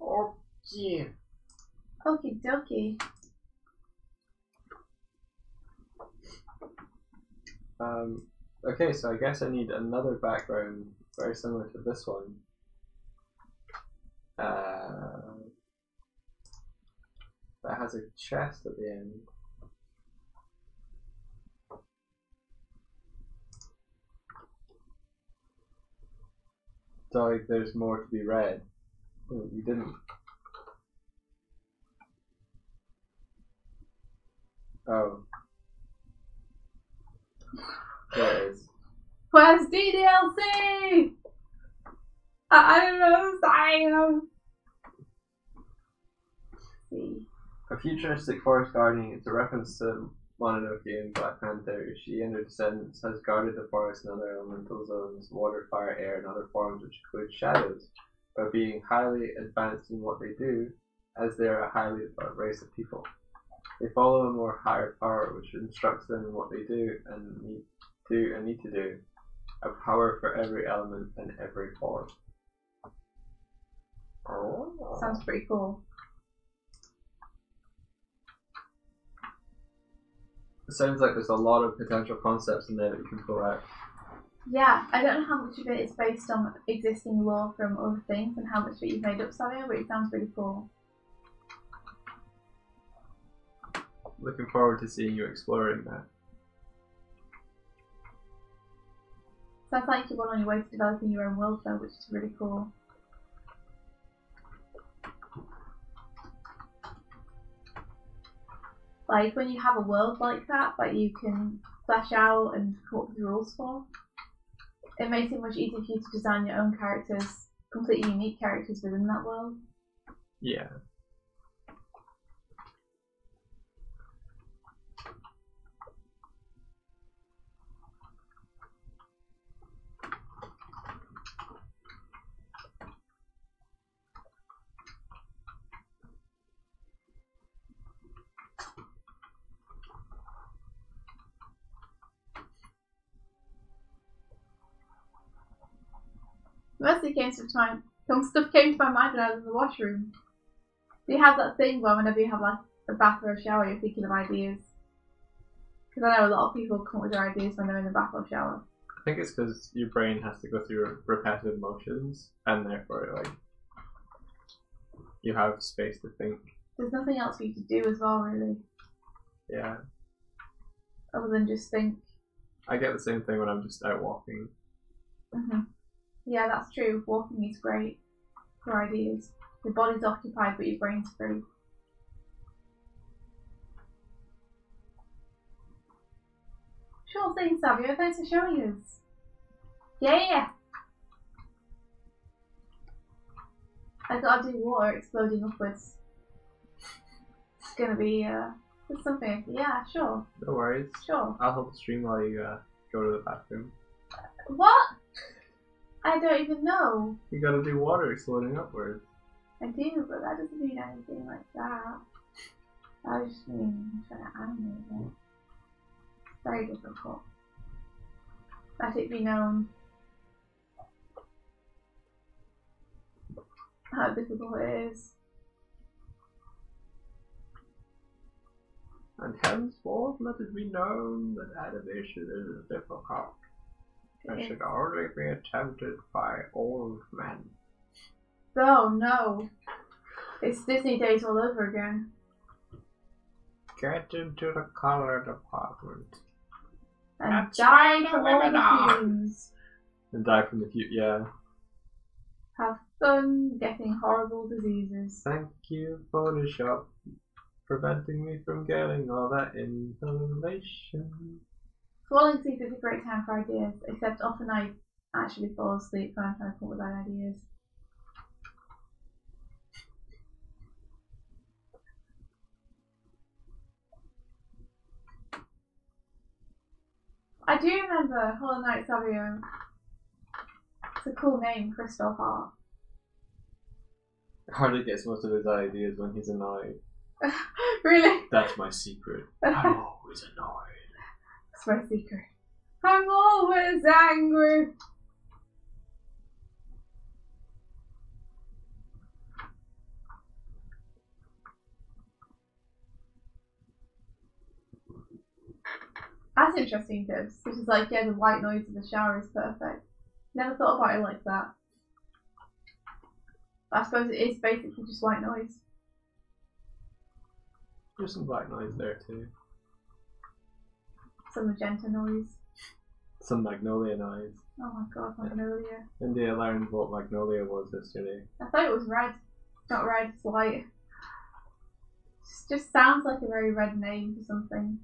Oh, yeah. Okie dokie. Okay, so I guess I need another background very similar to this one. That has a chest at the end. Doig, there's more to be read. Oh, you didn't. Oh. There it is. Where's DDLC? I don't know, Sam. See. A futuristic forest guardian is a reference to Mononoke and Black Panther. She and her descendants has guarded the forest and other elemental zones, water, fire, air, and other forms which include shadows, by being highly advanced in what they do, as they are a highly advanced race of people. They follow a more higher power which instructs them in what they do and need to do. A power for every element and every form. Oh. Sounds pretty cool. It sounds like there's a lot of potential concepts in there that you can pull out. Yeah, I don't know how much of it is based on existing lore from other things and how much of it you've made up, Savio, but it sounds really cool. Looking forward to seeing you exploring that. Sounds like you're well on your way to developing your own world though, which is really cool. Like when you have a world like that you can flesh out and come up with rules for, it makes it much easier for you to design your own characters, completely unique characters within that world. Yeah. Mostly stuff came to my mind when I was in the washroom. Do you have that thing where whenever you have like a bath or a shower, you're thinking of ideas? Because I know a lot of people come up with their ideas when they're in the bath or shower. I think it's because your brain has to go through repetitive motions, and therefore, like, you have space to think. There's nothing else for you to do as well, really. Yeah. Other than just think. I get the same thing when I'm just out walking. Yeah, that's true. Walking is great for ideas. Your body's occupied, but your brain's free. Sure thing, Savio. Thanks for showing us. Yeah! I gotta do water exploding upwards. It's gonna be, it's something. Yeah, sure. No worries. Sure. I'll help stream while you go to the bathroom. What? I don't even know. You gotta do water exploding upwards. I do, but that doesn't mean anything like that. I just mean I'm trying to animate it. It's very difficult. Let it be known how difficult it is. And henceforth let it be known that animation is difficult. It should only be attempted by old men. Oh no. It's Disney days all over again. Get into the color department. And That's die where from the all women the are. fumes. And die from the yeah. Have fun getting horrible diseases. Thank you, Photoshop, preventing me from getting all that information. Falling asleep is a great time for ideas, except often I actually fall asleep when I'm trying to come up with bad ideas. I do remember Hollow Knight Savio. It's a cool name, Crystal Heart. Harley gets most of his ideas when he's annoyed. Really? That's my secret. I'm always annoyed. That's my secret. I'm always angry. That's interesting, Dibs. Which is like, yeah, the white noise of the shower is perfect. Never thought about it like that. But I suppose it is basically just white noise. There's some black noise there too. Some magenta noise. Some magnolia noise. Oh my god, magnolia. India learned what magnolia was yesterday. I thought it was red. Not red, it's white. Just sounds like a very red name for something.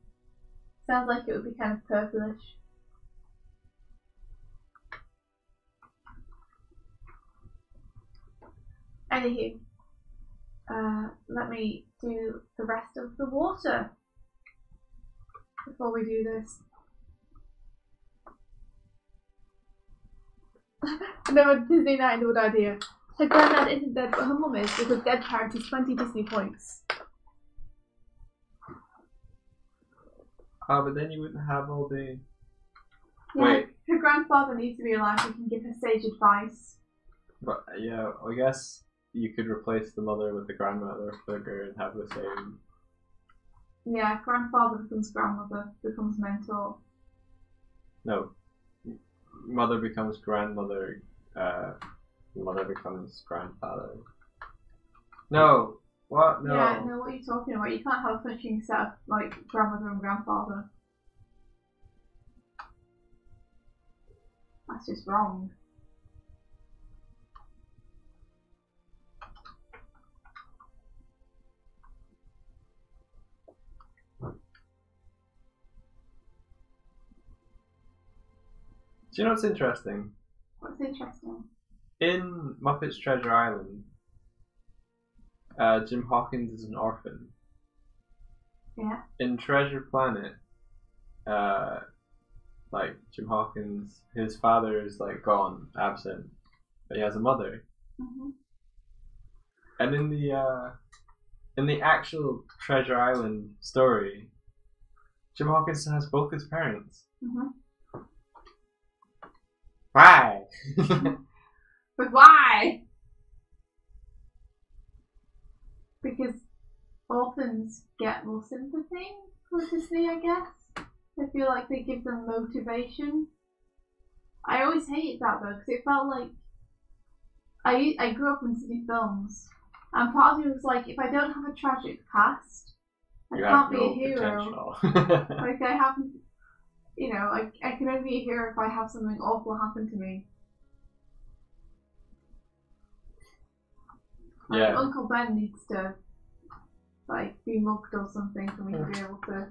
Sounds like it would be kind of purplish. Anywho, let me do the rest of the water before we do this. Another Disney night and idea. Her granddad isn't dead, but her mum is, because dead character 20 Disney points. Ah, but then you wouldn't have all the... Yeah, Wait. her grandfather needs to be alive so he can give her sage advice. But yeah, I guess you could replace the mother with the grandmother figure and have the same... Yeah, grandfather becomes grandmother, becomes mentor. No. Mother becomes grandmother, mother becomes grandfather. No! What? No. Yeah, no, what are you talking about? You can't have a functioning set of, like, grandmother and grandfather. That's just wrong. Do you know what's interesting? What's interesting? In Muppet's Treasure Island, Jim Hawkins is an orphan. Yeah. In Treasure Planet, like Jim Hawkins, his father is like gone, absent, but he has a mother. Mm-hmm. And in the actual Treasure Island story, Jim Hawkins has both his parents. Mm-hmm. Why? But why? Because orphans get more sympathy with Disney, I guess. I feel like they give them motivation. I always hated that though, because it felt like I grew up in Disney films, and part of me was like, if I don't have a tragic past, I can't be a hero. Like I haven't, you know, I can only be a hero if I have something awful happen to me. Like, yeah. Uncle Ben needs to like be mugged or something for me to be able to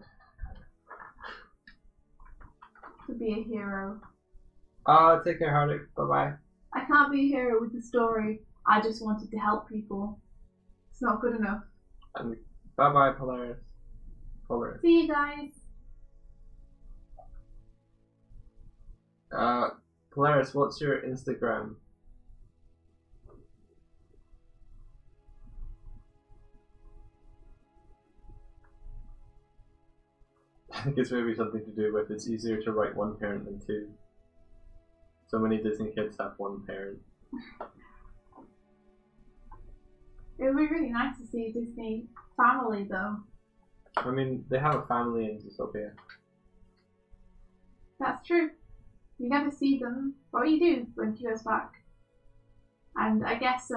be a hero. Take care, Hardik. Bye-bye. I can't be a hero with the story. I just wanted to help people. It's not good enough. And bye-bye, Polaris. See you guys. Polaris, what's your Instagram? I think it's maybe something to do with it's easier to write one parent than two. So many Disney kids have one parent. It would be really nice to see a Disney family though. I mean, they have a family in Zootopia. That's true. You never see them. Well, you do when she goes back. And I guess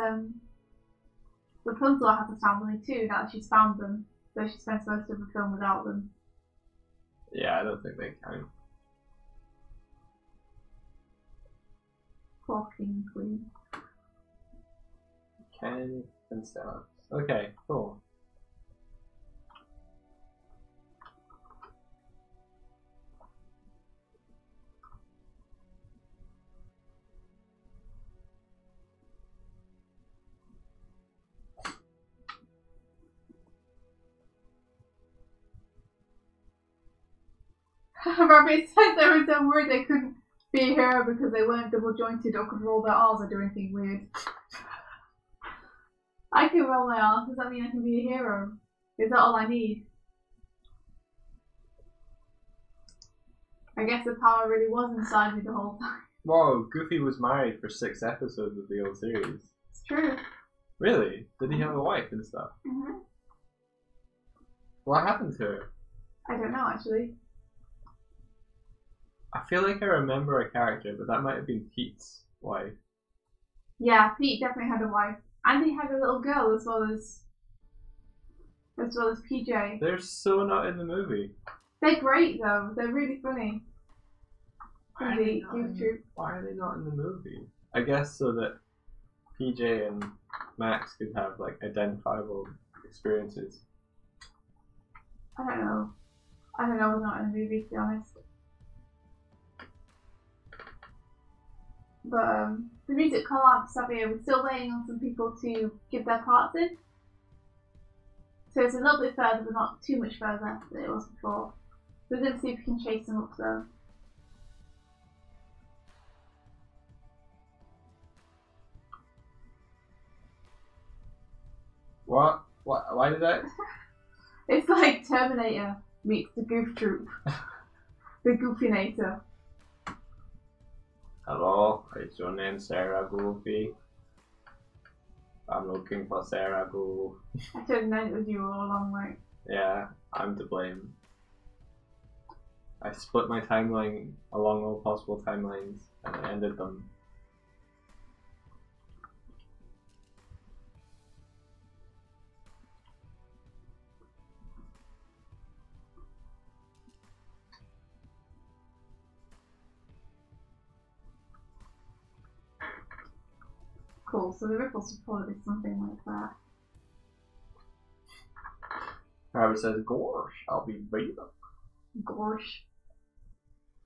Rapunzel has a family too, now that she's found them. So she spends most of the film without them. Yeah, I don't think they count. Poor King Queen. Ken and Stella. Okay, cool. Rabbit said they were so worried they couldn't be a hero because they weren't double jointed or could roll their R's or do anything weird. I can roll my R's, does that mean I can be a hero? Is that all I need? I guess the power really was inside me the whole time. Whoa, Goofy was married for 6 episodes of the old series. It's true. Really? Did he have a wife and stuff? Mm-hmm. What happened to her? I don't know actually. I feel like I remember a character, but that might have been Pete's wife. Yeah, Pete definitely had a wife. And he had a little girl as well as PJ. They're so not in the movie. They're great though, they're really funny. Why are they not in the movie? I guess so that PJ and Max could have like identifiable experiences. I don't know. I don't know what's not in the movie, to be honest. But the music collab Savia, we're still waiting on some people to give their parts in. So it's a little bit further, but not too much further than it was before. We're going to see if we can chase them up though. What? Why did that? It's like Terminator meets the Goof Troop. The Goofinator. Hello, is your name Sarah Goofy? I'm looking for Sarah Goof. I should have known it was you all along, right? Yeah, I'm to blame. I split my timeline along all possible timelines and I ended them. Cool, so the ripples would probably be something like that. Rabbit says, "Gosh, I'll be beat up." Gosh.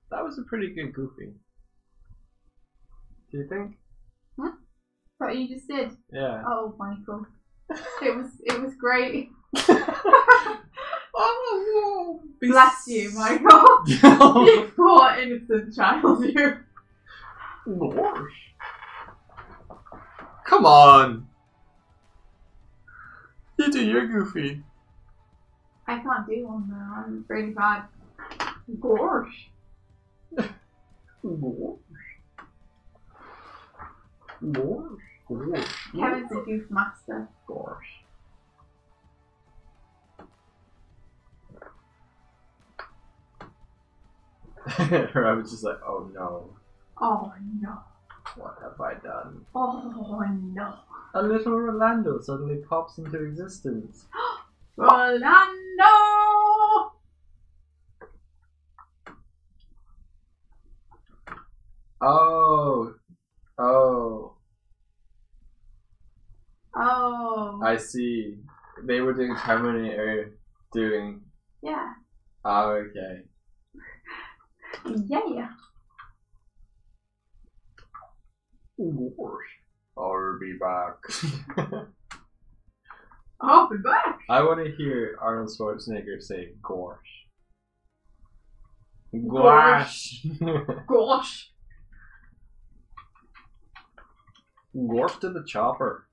That was a pretty good Goofy. Do you think? What you just did? Yeah. Oh, Michael. It was great. Oh, Bless you, Michael. You poor innocent child, you. Gosh. Come on! You do your Goofy. I can't do one though, I'm really bad. Gosh. Gosh. Gosh. Kevin's a goof master. Gosh. I was just like, oh no. Oh no. What have I done? Oh no. A little Rolando suddenly pops into existence. Rolando! Oh. Oh. Oh. I see. They were doing Terminator doing... Yeah. Oh, okay. Yeah. Gosh. I'll be back. I'll be back. I want to hear Arnold Schwarzenegger say gosh. Gosh. Gosh. Gorf to the chopper.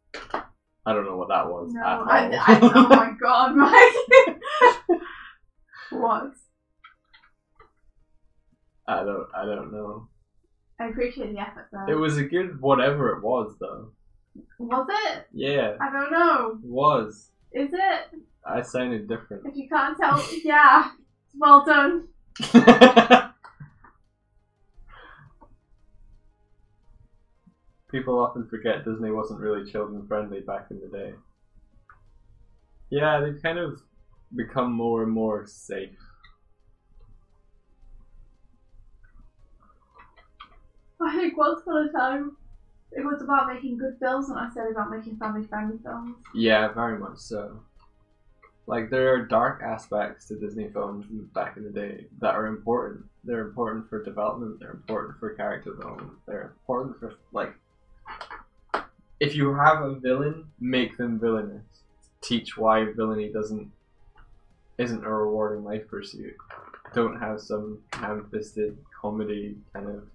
I don't know what that was. No, at all. oh my god, Mike. What? I don't know. I appreciate the effort though. It was a good whatever it was though. Was it? Yeah. I don't know. It was. Is it? I sounded different. If you can't tell, yeah. Well done. People often forget Disney wasn't really children friendly back in the day. Yeah, they've kind of become more and more safe. I think once upon a time it was about making good films, and I said about making family-friendly films. Yeah, very much so. Like, there are dark aspects to Disney films back in the day that are important. They're important for development, they're important for character development, they're important for, like, if you have a villain, make them villainous. Teach why villainy isn't a rewarding life pursuit. Don't have some ham-fisted comedy kind of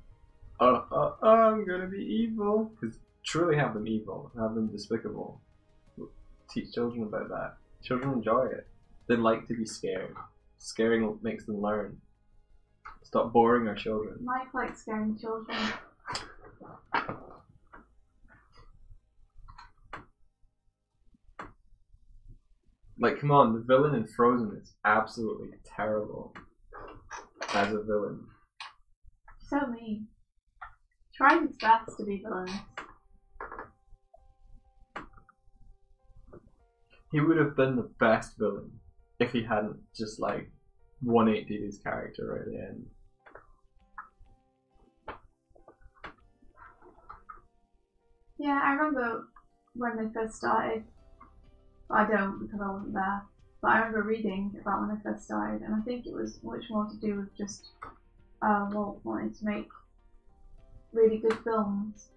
I'm gonna be evil. Because truly have them evil, have them despicable. Teach children about that. Children enjoy it. They like to be scared. Scaring makes them learn. Stop boring our children. Mike likes scaring children. Like, come on, the villain in Frozen is absolutely terrible as a villain. So mean. Trying his best to be villainous. He would have been the best villain if he hadn't just, like, 180'd his character right at the end. Yeah, I remember when they first started. I don't because I wasn't there. But I remember reading about when they first started, and I think it was much more to do with just Walt wanting to make really good films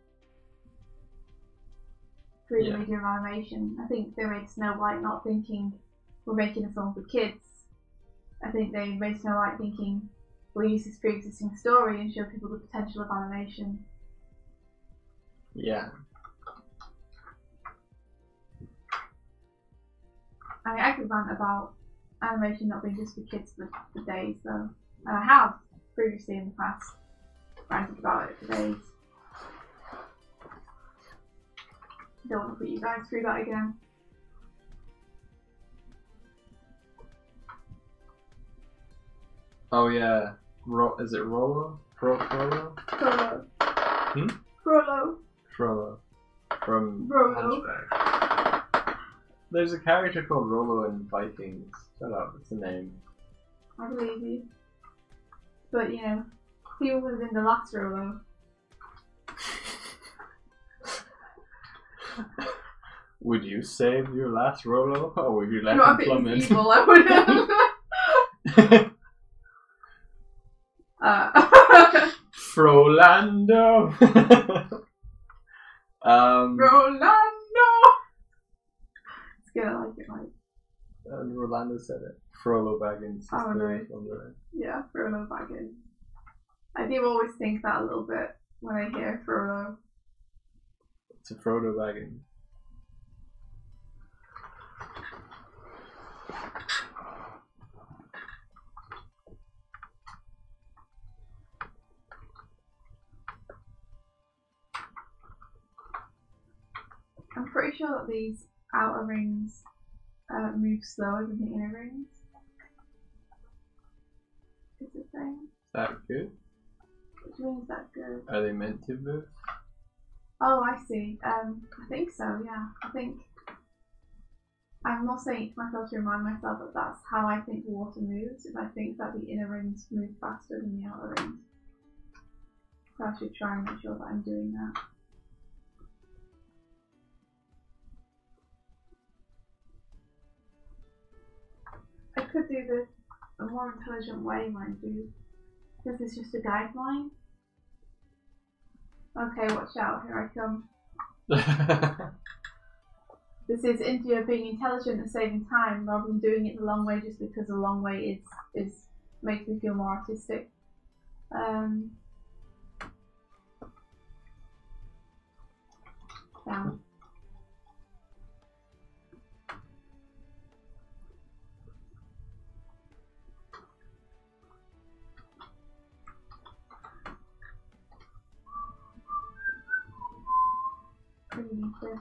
through the medium of animation. I think they made Snow White not thinking we're making a film for kids. I think they made Snow White thinking we'll use this pre-existing story and show people the potential of animation. Yeah. I mean, I could rant about animation not being just for kids for days, though. And I have previously in the past ranted about it for days. Don't want to put you guys through that again. Oh yeah. Is it Rollo? Frollo? Frollo. Hmm? Frollo. Frollo. From Rollo. Hunchback. There's a character called Rollo in Vikings. Shut up, it's a name. I believe you. But, you know, he was in the last Rollo. Would you save your last Rollo, or would you let No, him if plummet? it's evil, I wouldn't. Frolando! Rolando! It's good, I like it, Mike. And Rolando said it. Frollo Baggins. Oh, no. Yeah, Frollo Baggins. I do always think that a little bit when I hear Frollo. It's a Frodo Baggins. pretty sure that these outer rings move slower than the inner rings. Is the thing. Is that good? Which means that's good. Are they meant to move? Oh, I see. I think so, yeah. I think I'm not saying it to myself to remind myself that that's how I think water moves, if I think that the inner rings move faster than the outer rings. So I should try and make sure that I'm doing that. I could do this a more intelligent way, mind you. This is just a guideline. Okay, watch out, here I come. This is India being intelligent and saving time rather than doing it the long way just because the long way is makes me feel more artistic. Down. Need this.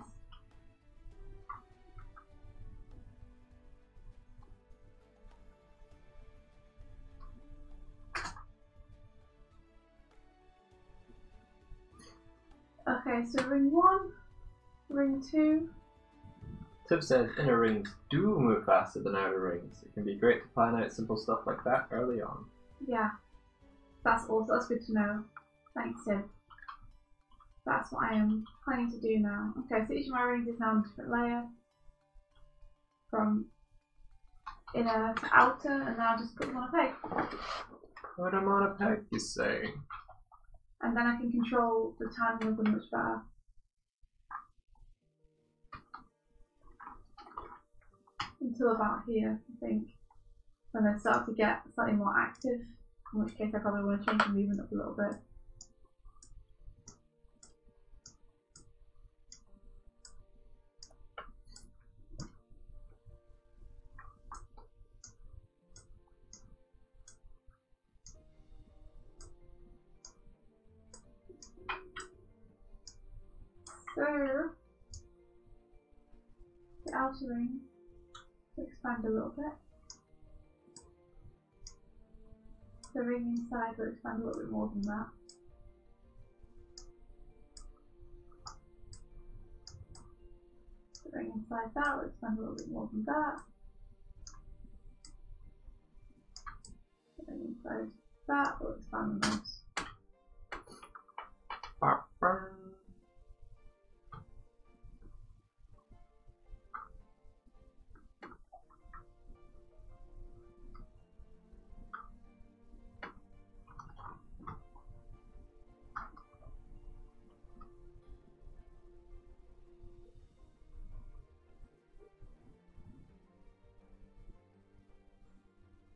Okay, so ring 1, ring 2. Tip says inner rings do move faster than outer rings. It can be great to plan out simple stuff like that early on. Yeah, that's good to know. Thanks, Tip. That's what I am planning to do now. Okay, so each of my rings is now on a different layer. From inner to outer, and then I'll just put them on a peg. Put them on a peg, you say? And then I can control the timing of them much better. Until about here, I think. When they start to get slightly more active, in which case I probably want to change the movement up a little bit. So, the outer ring to expand a little bit. The ring inside will expand a little bit more than that. The ring inside that will expand a little bit more than that. The ring inside that will expand the most.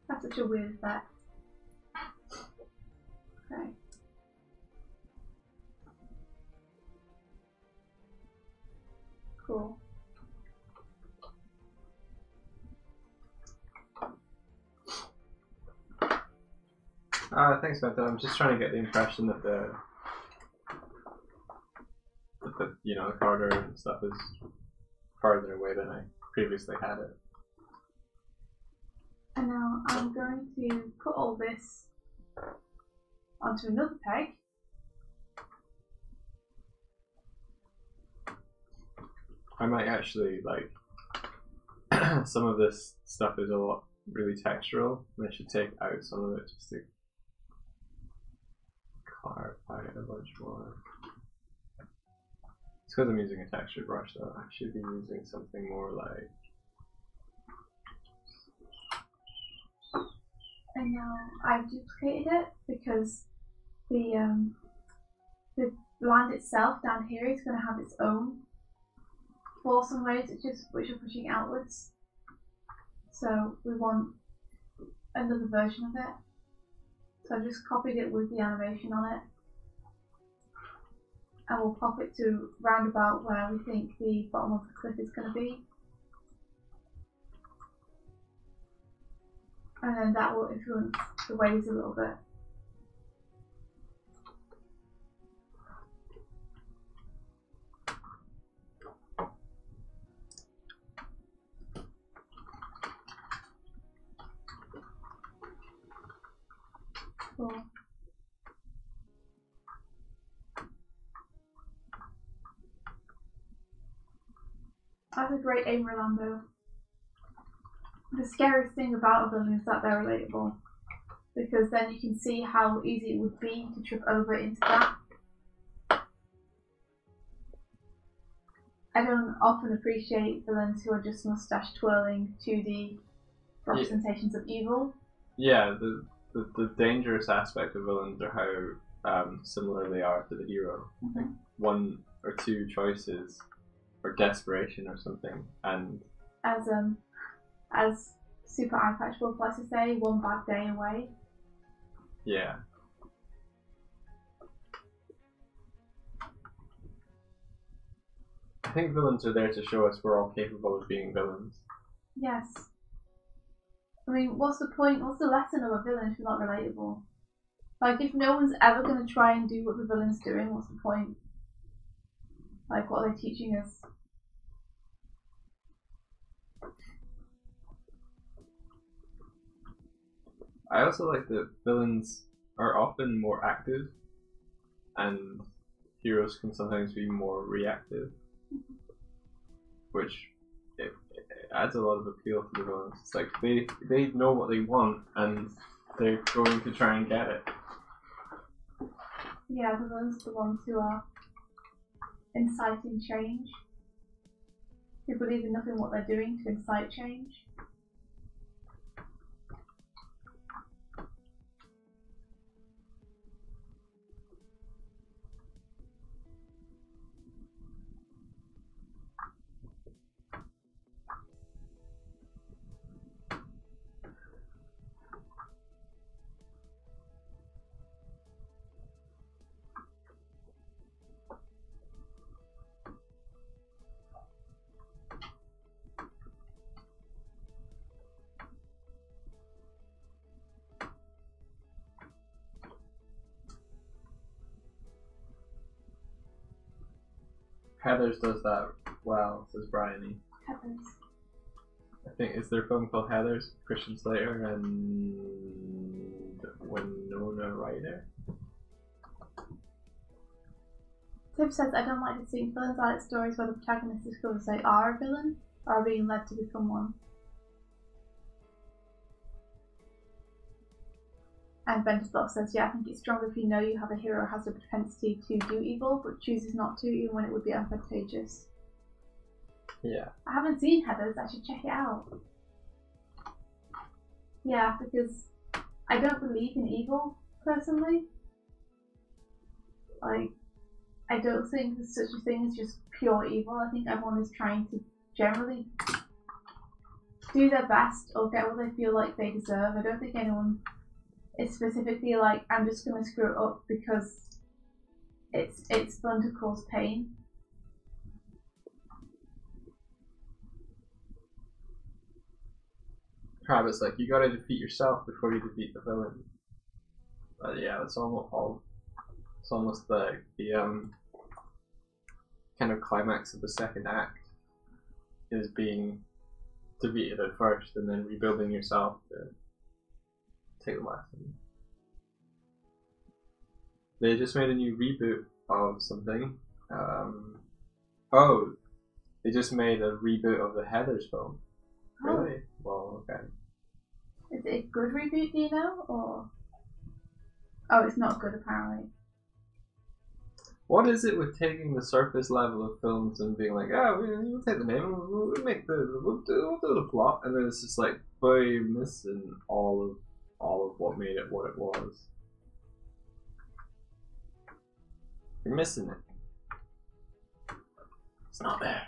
That's such a weird effect. Okay. Cool. Thanks, Beth. I'm just trying to get the impression that the the corridor and stuff is farther away than I previously had it. And now I'm going to put all this onto another peg. I might actually, like, some of this stuff is a lot really textural, and I should take out some of it just to clarify it a bunch more. It's because I'm using a texture brush though. I should be using something more like... And now I've duplicated it because the land itself down here is going to have its own force and waves which are pushing outwards. So we want another version of it. So I've just copied it with the animation on it. And we'll pop it to round about where we think the bottom of the cliff is going to be. And then that will influence the waves a little bit. Cool. That's a great aim, Rolando. The scariest thing about a villain is that they're relatable, because then you can see how easy it would be to trip over into that. I don't often appreciate villains who are just mustache twirling 2D representations of evil. Yeah, the dangerous aspect of villains are how similar they are to the hero. Mm-hmm. Like one or two choices, or desperation or something, and as Super Eye Patch Wolf likes to say, one bad day away. Yeah. I think villains are there to show us we're all capable of being villains. Yes. I mean, what's the point? What's the lesson of a villain if you're not relatable? Like, if no one's ever going to try and do what the villain's doing, what's the point? Like, what are they teaching us? I also like that villains are often more active, and heroes can sometimes be more reactive, which it adds a lot of appeal to the villains. It's like they know what they want, and they're going to try and get it. Yeah, the villains are the ones who are inciting change. Who believe enough in what they're doing to incite change. Heathers does that well, says Bryony. Heathers. I think, is there a film called Heathers? Christian Slater and Winona Ryder? Tip says, I don't like to see villains like stories where the protagonist discovers they are a villain or are being led to become one. And Ventus Block says, yeah, I think it's stronger if you know you have a hero who has a propensity to do evil but chooses not to even when it would be advantageous. Yeah. I haven't seen Heathers, I should check it out. Yeah, because I don't believe in evil, personally. Like, I don't think there's such a thing as just pure evil. I think everyone is trying to generally do their best or get what they feel like they deserve. I don't think anyone is specifically like, I'm just going to screw it up because it's fun to cause pain. Travis, like, you gotta defeat yourself before you defeat the villain. But yeah, it's almost the kind of climax of the second act is being defeated at first and then rebuilding yourself to take the lesson. They just made a new reboot of something. Oh, they just made a reboot of the Heathers film. Really? Well, okay. Is it a good reboot, do you know? Or oh, it's not good apparently. What is it with taking the surface level of films and being like, we'll take the name, we'll do the plot, and then it's just like, boy, you're missing all of what made it what it was. You're missing it. It's not there.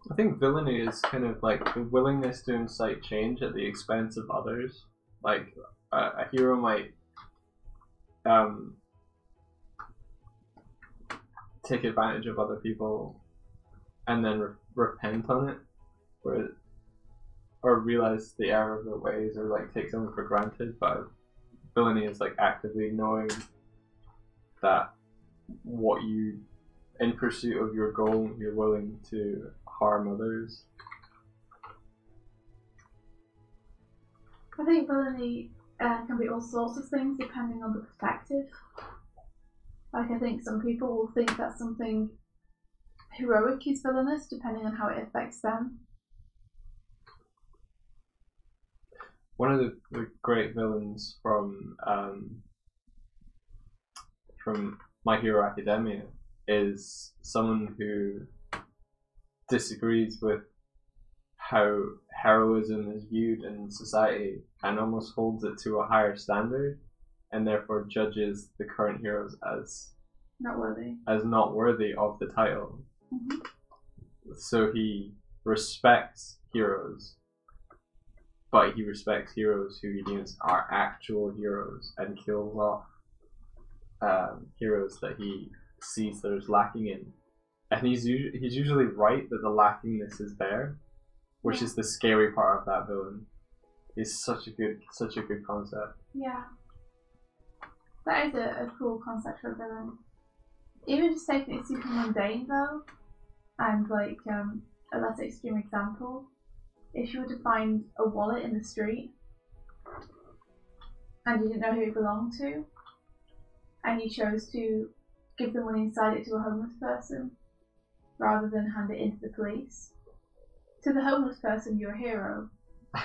I think villainy is kind of like the willingness to incite change at the expense of others. Like, a hero might take advantage of other people and then repent on it, or realize the error of their ways, or like take someone for granted. But villainy is like actively knowing that what you, in pursuit of your goal, you're willing to harm others. I think villainy can be all sorts of things depending on the perspective. Like, I think some people will think that something heroic is villainous depending on how it affects them. One of the great villains from My Hero Academia is someone who disagrees with how heroism is viewed in society and almost holds it to a higher standard, and therefore judges the current heroes as not worthy of the title. Mm-hmm. So he respects heroes, but he respects heroes who he deems are actual heroes, and kills off heroes that he sees there's lacking in. And he's usually right that the lackingness is there, which is the scary part of that villain. It's such a good concept. Yeah, that is a cool concept for a villain. Even just taking it super mundane though, and like a less extreme example, if you were to find a wallet in the street and you didn't know who it belonged to, and you chose to give the money inside it to a homeless person rather than hand it into the police, to the homeless person you're a hero.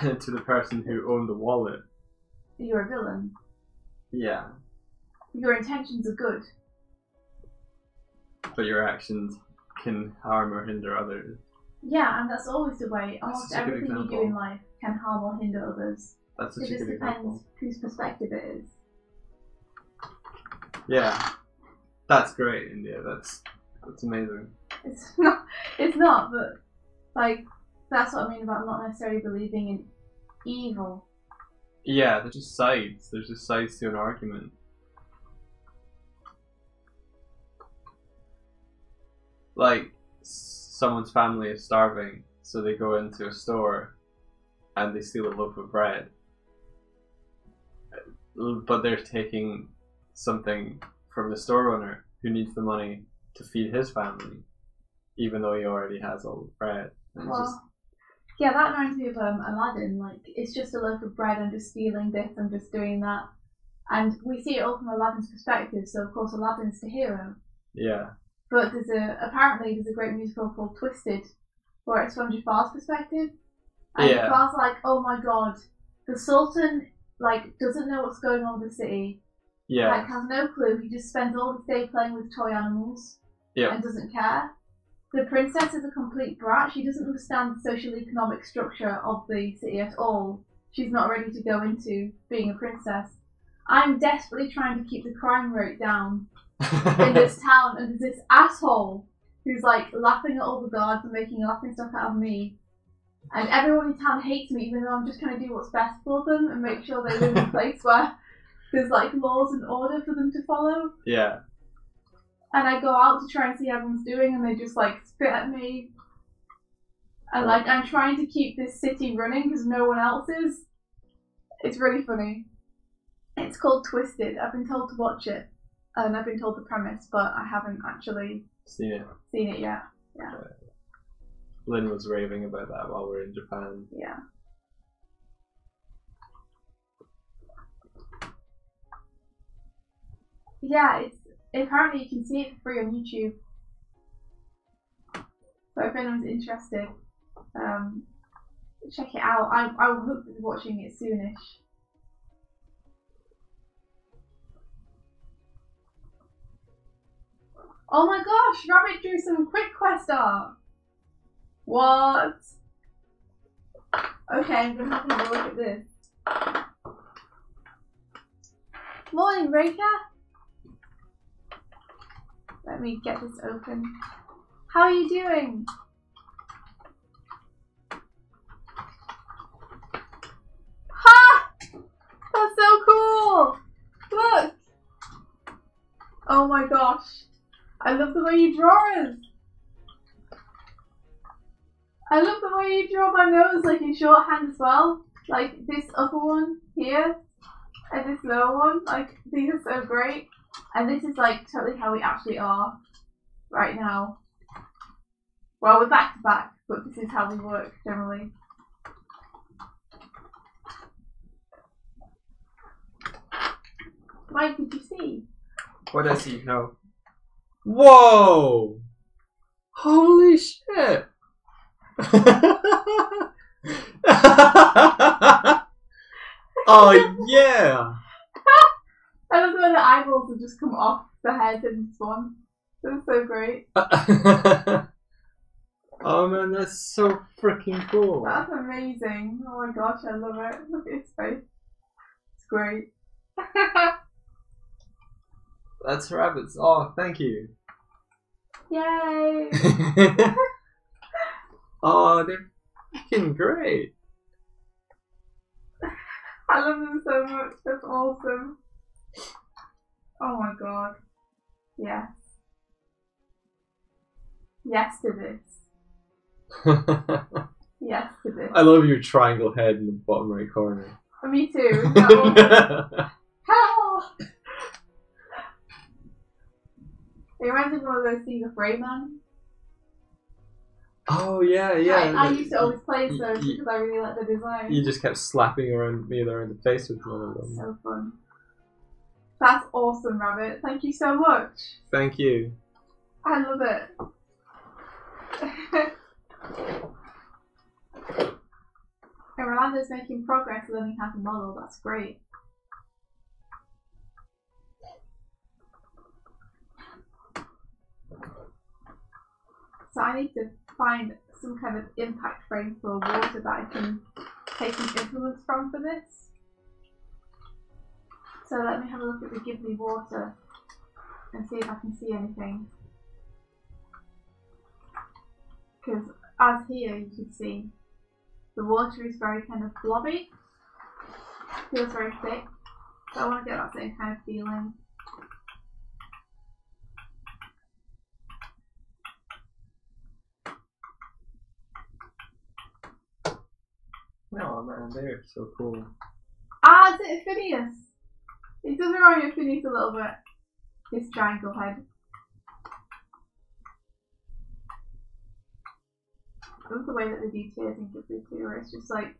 To the person who owned the wallet, you're a villain. Yeah. Your intentions are good, but your actions can harm or hinder others. Yeah, and that's always the way. Almost everything you do in life can harm or hinder others. That's such a good example. It just depends whose perspective it is. Yeah, that's great, India. That's amazing. It's not, but like that's what I mean about not necessarily believing in evil. Yeah, there's just sides. There's just sides to an argument. Like, someone's family is starving, so they go into a store and they steal a loaf of bread. But they're taking something from the store owner who needs the money to feed his family, even though he already has all the bread. Yeah, that reminds me of Aladdin. Like, it's just a loaf of bread, I'm just stealing this, I'm just doing that. And we see it all from Aladdin's perspective, so of course Aladdin's the hero. Yeah. But apparently there's a great musical called Twisted, where it's from Jafar's perspective. And Jafar's like, oh my god, the Sultan like doesn't know what's going on with the city. Yeah. Like has no clue. He just spends all his day playing with toy animals. Yeah. And doesn't care. The princess is a complete brat. She doesn't understand the social economic structure of the city at all. She's not ready to go into being a princess. I'm desperately trying to keep the crime rate down in this town, and there's this asshole who's like laughing at all the guards and making laughing stuff out of me. And everyone in town hates me, even though I'm just trying to do what's best for them and make sure they live in a place where there's like laws and order for them to follow. Yeah. And I go out to try and see how everyone's doing, and they just like spit at me. And like I'm trying to keep this city running because no one else is. It's really funny. It's called Twisted. I've been told to watch it, and I've been told the premise, but I haven't actually seen it yet. Yeah. Lynn was raving about that while we were in Japan. Yeah. Yeah, apparently you can see it for free on YouTube. So if anyone's interested, check it out. I will hope to be watching it soonish. Oh my gosh, Rabbit drew some quick quest art. What? Okay, I'm gonna have to have a look at this. Morning, Reka. Let me get this open. How are you doing? Ha! That's so Oh my gosh. I love the way you draw us. I love the way you draw my nose like in shorthand as well. Like this upper one here and this lower one. Like these are so great. And this is like totally how we actually are right now. Well, we're back to back, but this is how we work generally. Mike, did you see? What does he know? Whoa! Holy shit! Oh yeah! I love the way the eyeballs have just come off the head in this one. That's so great. Oh man, that's so freaking cool. That's amazing. Oh my gosh, I love it. Look at his face. It's great. That's rabbits. Oh, thank you. Yay! Oh, they're freaking great. I love them so much. That's awesome. Oh my god. Yes. Yes to this. Yes to this. I love your triangle head in the bottom right corner. Me too. Isn't that awesome? Help! It reminds me of one of those things of Rayman. Oh yeah, yeah. I used to always play those because I really like the design. You just kept slapping me around the face with one of them. So fun. That's awesome, Rabbit. Thank you so much. Thank you. I love it. And Rolando's making progress learning how to model. That's great. So I need to find some kind of impact frame for water that I can take some influence from for this. So let me have a look at the Ghibli water and see if I can see anything. Because as here you can see, the water is very kind of blobby, feels very thick, so I want to get that same kind of feeling. Oh man, they're so cool. Ah, is it Phineas? It does remind me of Phineas a little bit. His triangle head. I love the way that they do tears in Ghibli too, where it's just like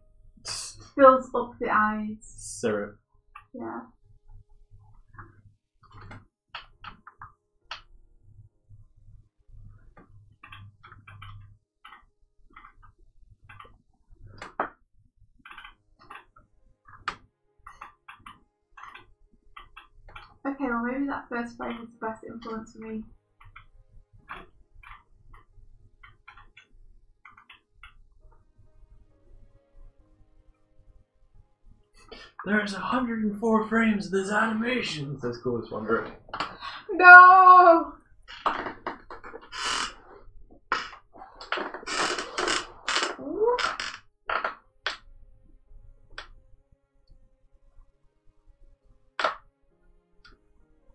fills up the eyes. Syrup. Yeah. Okay, well maybe that first frame was the best influence for me. There's 104 frames of this animation. It's as cool as Wonder. No!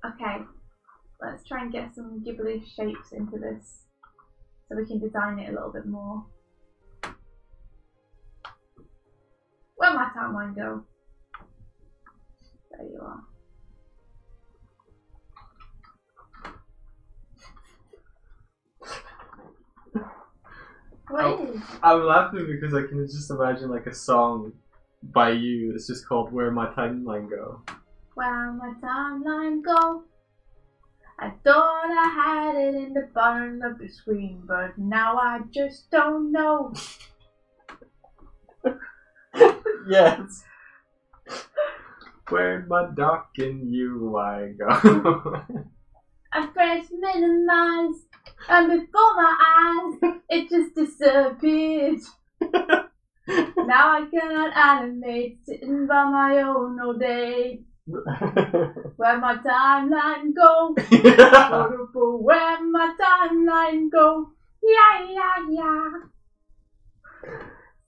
Okay, let's try and get some Ghibli shapes into this so we can design it a little bit more. Where'd my timeline go? There you are. What is? I'm laughing because I can just imagine like a song by you that's just called Where My Timeline Go. Where my timeline go? I thought I had it in the bottom of the screen, but now I just don't know. Yes. Where my dock and UI go. I pressed minimize, and before my eyes, it just disappeared. Now I cannot animate, sitting by my own all day. Where my timeline go? Where my timeline go? Yeah, yeah, yeah.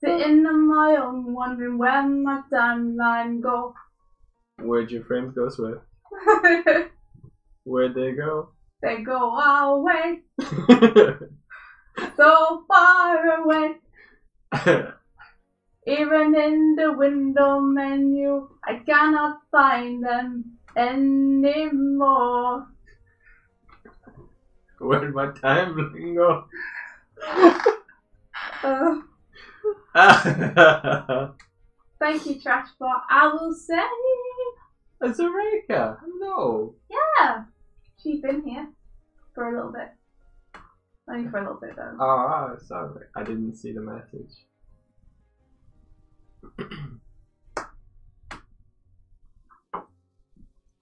Sitting on my own, wondering where my timeline go. Where'd your frames go, Swift? Where'd they go? They go away, so far away. Even in the window menu, I cannot find them anymore. Where'd my timeline go? Thank you, Trashbot. I will say. Azureka, hello. Yeah, she's been here for a little bit. Only for a little bit though. Oh, sorry. I didn't see the message.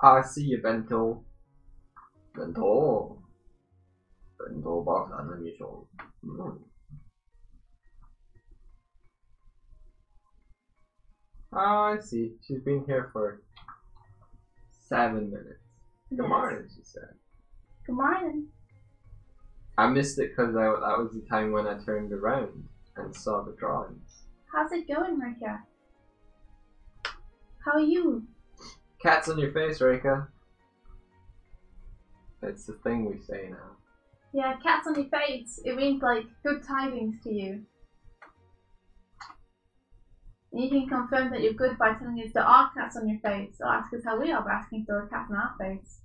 I see you, Bento. Bento. Bento box animation. Oh, I see. She's been here for 7 minutes. Good Yes. morning, she said. Good morning. I missed it because that was the time when I turned around and saw the drawings. How's it going, Rika? How are you? Cats on your face, Rika. It's the thing we say now. Yeah, cats on your face. It means like good tidings to you. And you can confirm that you're good by telling us there are cats on your face, or ask us how we are by asking if there are cats on our face.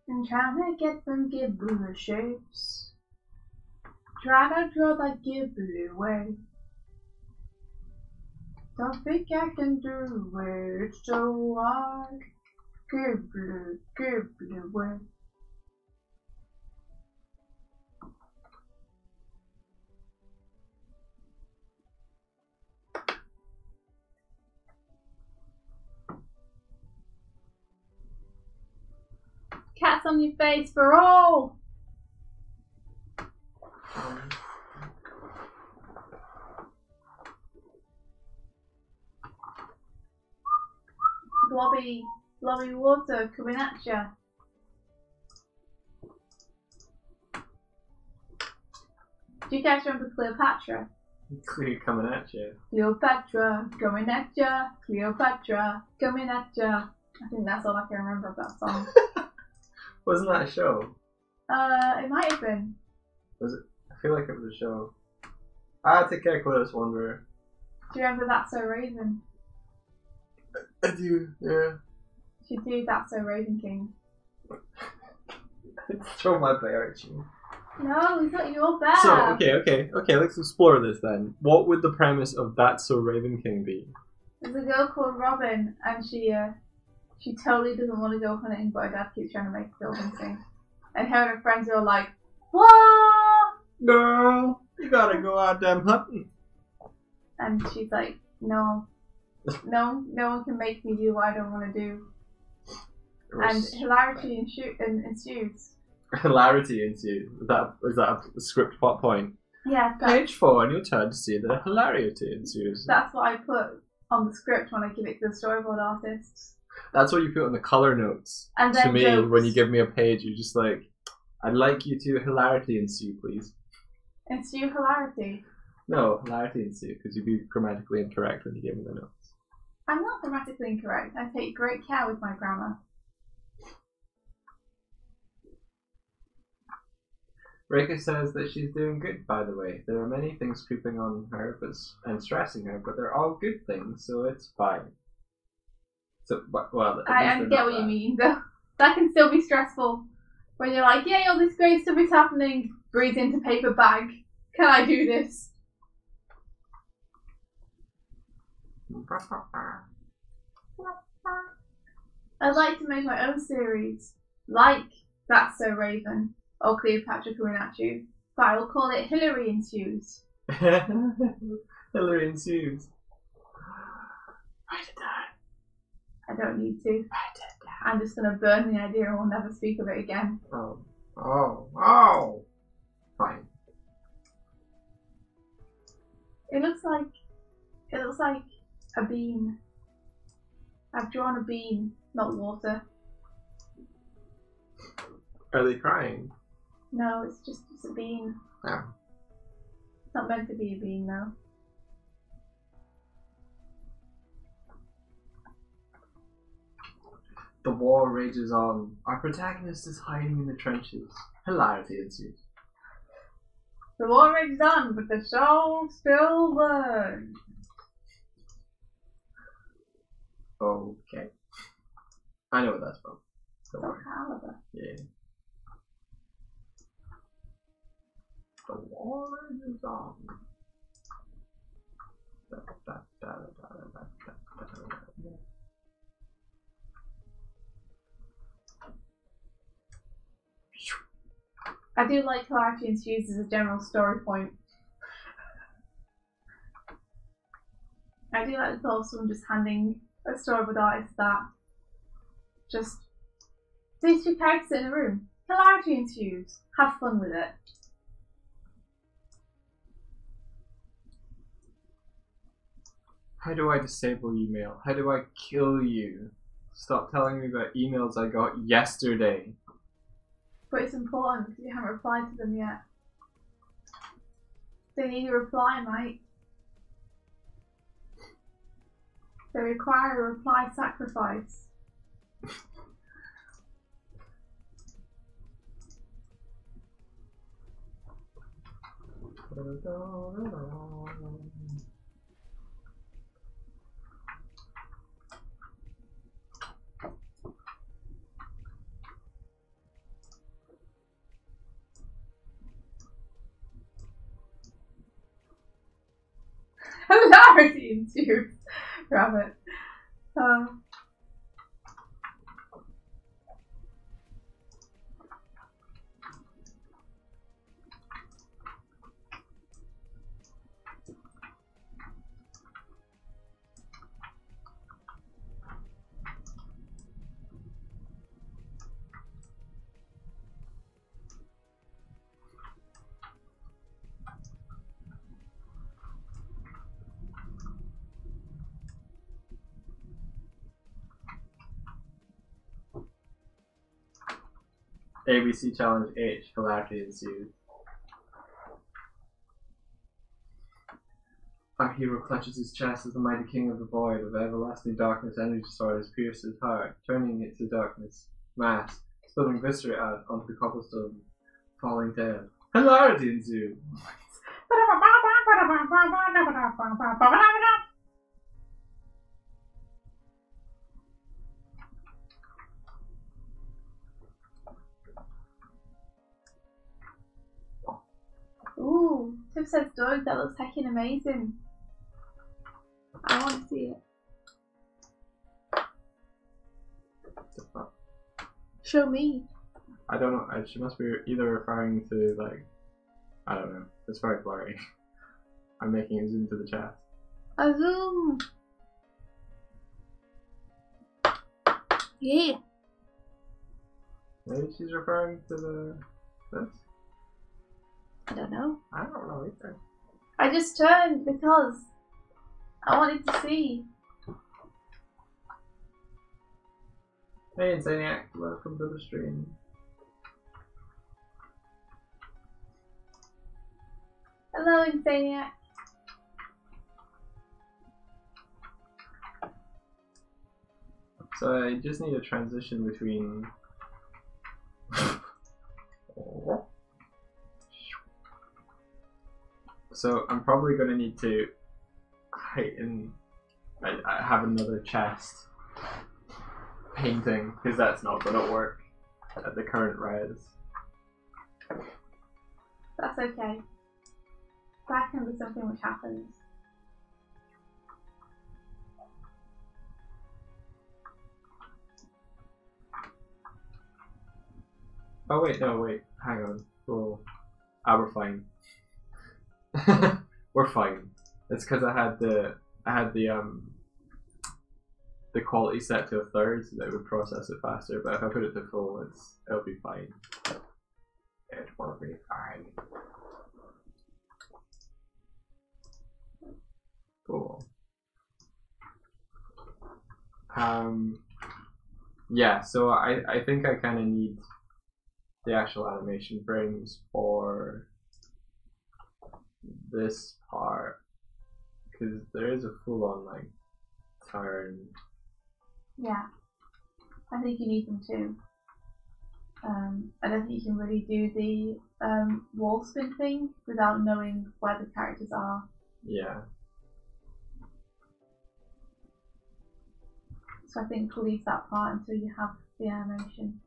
I'm trying to get them Ghibli shapes. Try to draw that Ghibli way. Don't think I can do it, it's so hard. Ghibli, Ghibli way. Cats on your face for all! Blobby water coming at ya. Do you guys remember Cleopatra? Clear coming at you. Cleopatra coming at ya. Cleopatra coming at ya. I think that's all I can remember of that song. Wasn't that a show? It might have been. Was it? I feel like it was a show. Ah, take care, Cletus Wanderer. Do you remember That's So Raven? I do, yeah. You should do That's So Raven King. Throw my bear at you. No, he's not your bear. So, okay, let's explore this then. What would the premise of That's So Raven King be? There's a girl called Robin, and she totally doesn't want to go hunting, but her dad keeps trying to make her go hunting. And her and her friends are all like, "What?" Girl, you gotta go out them hunting. And she's like, no one can make me do what I don't want to do. And hilarity ensues. Hilarity ensues. Is that a script plot point? Yeah, Page 4, and you'll turn to see that hilarity ensues. that's what I put on the script when I give it to the storyboard artists. That's what you put on the color notes. And To then me, jokes. when you give me a page, you're just like, I'd like you to hilarity ensue, please. Ensue hilarity. No, hilarity ensue, because you'd be grammatically incorrect when you give me the notes. I'm not grammatically incorrect. I take great care with my grammar. Reika says that she's doing good, by the way. There are many things creeping on her and stressing her, but they're all good things, so it's fine. So, well, I get what you mean, though. That can still be stressful. When you're like, yay, all this great stuff is happening. Breathe into paper bag. Can I do this? I'd like to make my own series. Like That's So Raven. Or Cleopatra coming at you. But I will call it Hillary Ensues. Hillary ensues. Write it down. I don't need to. Write it down. I'm just going to burn the idea and we'll never speak of it again. Oh. Fine. It looks like a bean. I've drawn a bean, not water. Are they crying? No, it's a bean. Oh. It's not meant to be a bean, though. The war rages on. Our protagonist is hiding in the trenches. Hilarity ensues. The war rages on, but the show still burns. Okay. I know what that's from. Don't Soul worry. Calibur. Yeah. The war rages on. I do like hilarity ensues as a general story point. I do like the thought of someone just handing a storyboard artist that. Just these two characters in a room. Hilarity ensues. Have fun with it. How do I disable email? How do I kill you? Stop telling me about emails I got yesterday. But it's important because you haven't replied to them yet. They need a reply, mate. They require a reply sacrifice. Hilarity ensues. Rabbit. ABC Challenge H. Hilarity ensues. Our hero clutches his chest as the mighty king of the void of everlasting darkness. Energy sword has pierced his heart, turning it to darkness. Mass, spilling viscera out onto the cobblestone, falling dead. Hilarity ensues. Ooh, Tiff says Doig, that looks heckin' amazing. I want to see it. Show me. I don't know. She must be either referring to, like, I don't know. It's very blurry. I'm making it zoom to the chat. A zoom. Yeah. Maybe she's referring to this. I don't know. I don't know either. I just turned because I wanted to see. Hey Insaniac, welcome to the stream. Hello, Insaniac. So I just need a transition between. So I'm probably going to need to heighten. I have another chest painting because that's not going to work at the current res. That's okay. That can be something which happens. Oh wait, no, wait, hang on. Cool. We're fine. We're fine. It's because I had the quality set to a third so that it would process it faster. But if I put it to full, it'll be fine. It will be fine. Cool. Yeah. So I think I kind of need the actual animation frames for this part, because there is a full-on like turn. Yeah, I think you need them too. I don't think you can really do the wall spin thing without knowing where the characters are. Yeah. So I think we'll leave that part until you have the animation.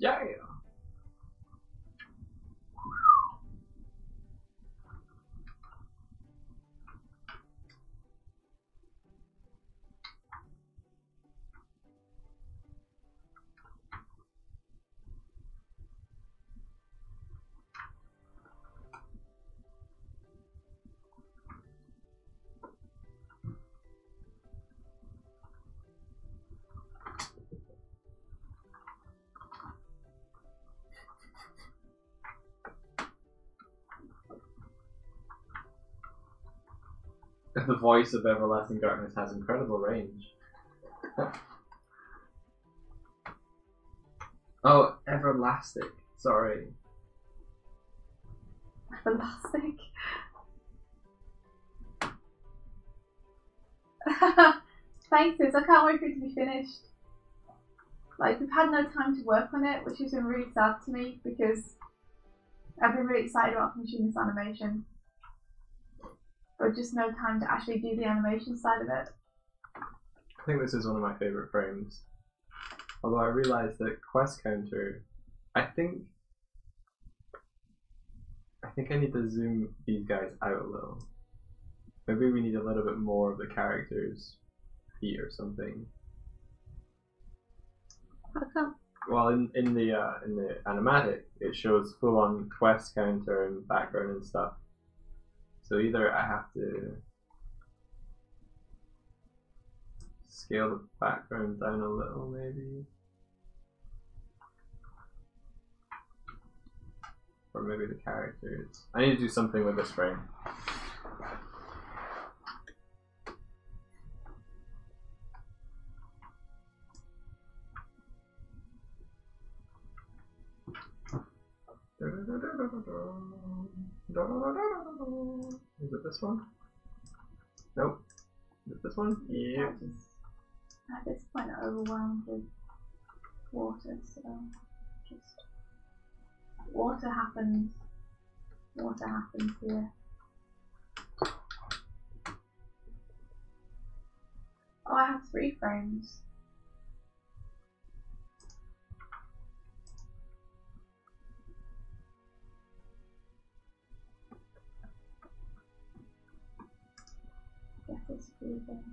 Yeah. The voice of Everlasting Darkness has incredible range. Oh, Everlasting. Sorry. Everlasting. Thanks, Sis. I can't wait for it to be finished. Like, we've had no time to work on it, which has been really sad to me because I've been really excited about finishing this animation. But just no time to actually do the animation side of it. I think this is one of my favourite frames. Although I realised that quest counter, I think I need to zoom these guys out a little. Maybe we need a little bit more of the characters' feet or something. How come? Well, in the animatic, it shows full on quest counter and background and stuff. So either I have to scale the background down a little, maybe, or maybe the characters. I need to do something with this frame. Is it this one? Nope. Is it this one? Yeah. At this point, overwhelmed with water, so just water happens. Water happens here. Oh, I have 3 frames. Get this moving.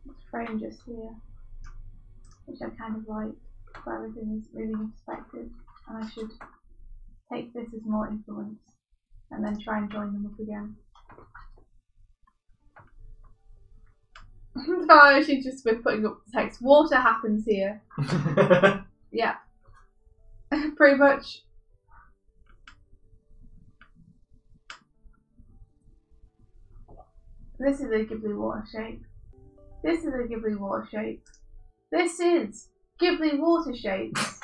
This frame just here, which I kind of like, but everything is really in perspective, and I should take this as more influence and then try and join them up again. Oh, she's just been putting up the text. Water happens here. Yeah. Pretty much. This is a Ghibli water shape. This is a Ghibli water shape. This is Ghibli water shapes.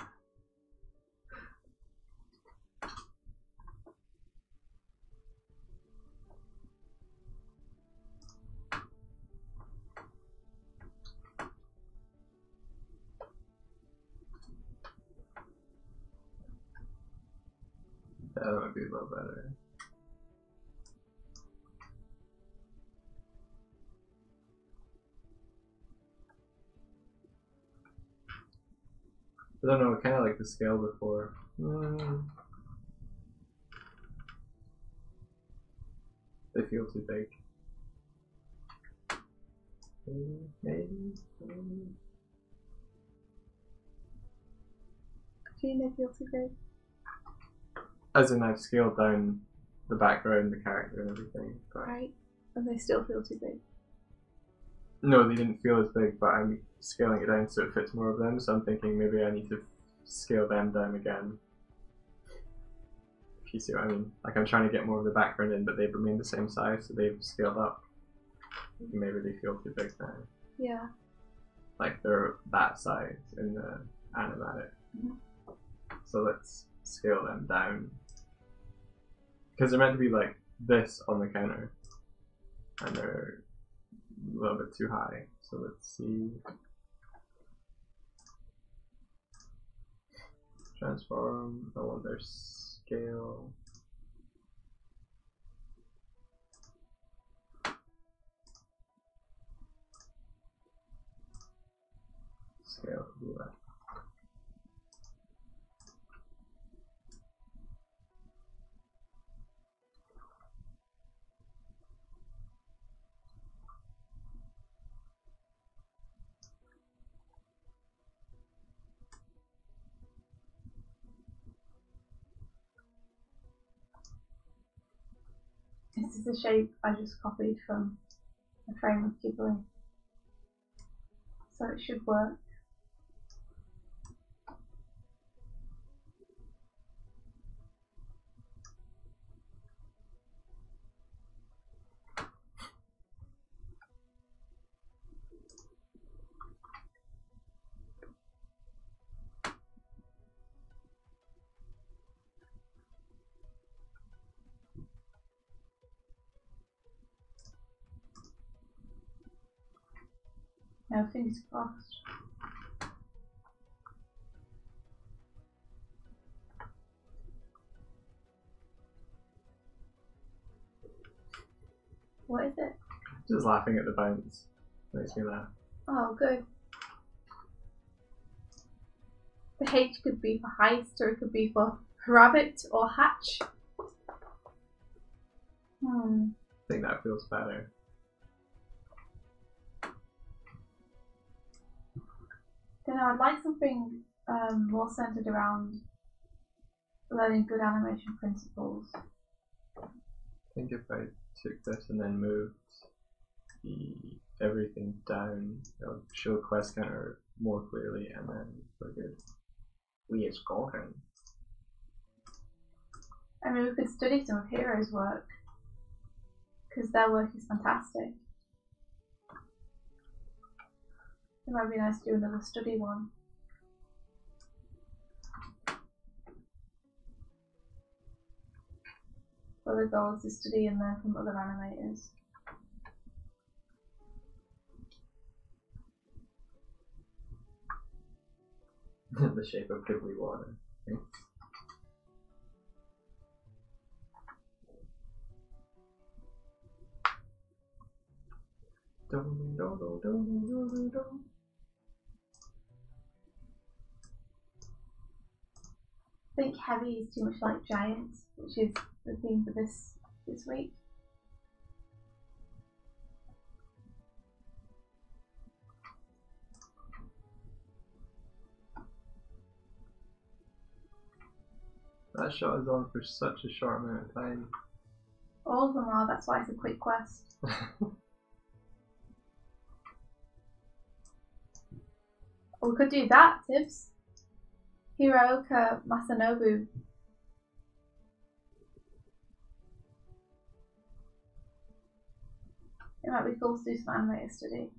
Yeah, that might be a little better. I don't know, I kind of like the scale before. They feel too big. Maybe. Do you know feel too big? As in, I've scaled down the background, the character, and everything. But Right. And they still feel too big. no, they didn't feel as big, but I'm scaling it down so it fits more of them. So I'm thinking maybe I need to scale them down again. If you see what I mean. Like I'm trying to get more of the background in, but they've remained the same size, so they've scaled up. Maybe they feel too big now. Yeah. Like they're that size in the animatic. So let's scale them down. Because they're meant to be like this on the counter. And they're a little bit too high. So let's see. Transform. I want their scale. Scale to be like. This is the shape I just copied from a frame of Ghibli. So it should work. No, fingers crossed. What is it? Just laughing at the bounce. Makes me laugh. Oh, good. The H could be for heist, or it could be for rabbit or hatch. I think that feels better. Then I'd like something more centered around learning good animation principles. I think if I took this and then moved everything down, it'll show quest counter more clearly, and then we're good. We is golden. I mean, we could study some of Hero's work, because their work is fantastic. It might be nice to do another study one. Where the goal is to study and learn from other animators. The shape of Ghibli water. I think heavy is too much like giant, which is the theme for this week. That shot is on for such a short amount of time. All of them are, that's why it's a quick quest. Or we could do that, Tibbs. Hiroka Masanobu. It might be cool to do some animator study.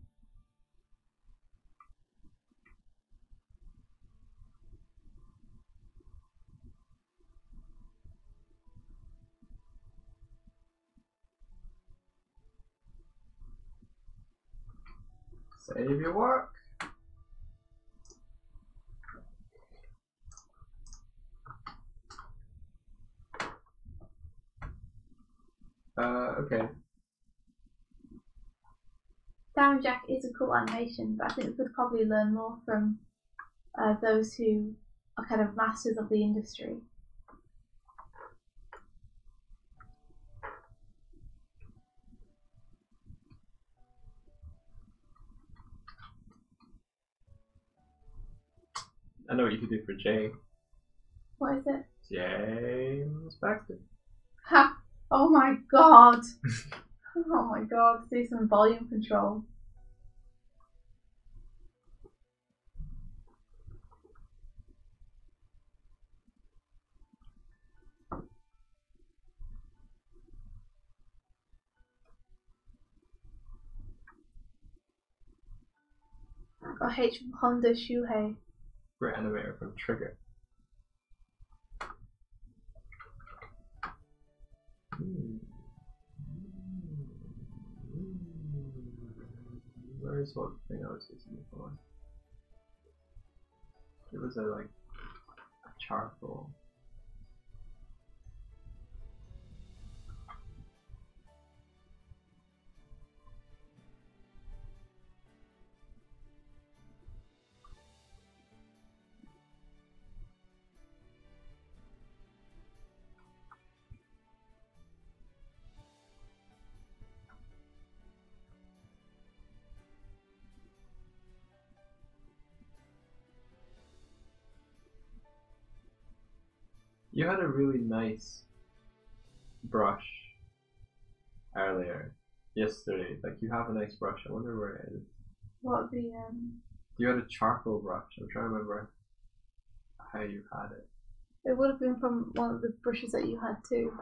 Save your work. Okay. Diamond Jack is a cool animation, but I think we could probably learn more from those who are kind of masters of the industry. I know what you could do for Jay. What is it? James Baxter. Ha! Oh my god! Oh my god, do some volume control. Got H from Honda Shuhei. Great animator from Trigger. Where's what thing I was using before? It was a charcoal. You had a really nice brush earlier, yesterday. Like, you have a nice brush. I wonder where it is. What the You had a charcoal brush. I'm trying to remember how you had it. It would have been from one of the brushes that you had too.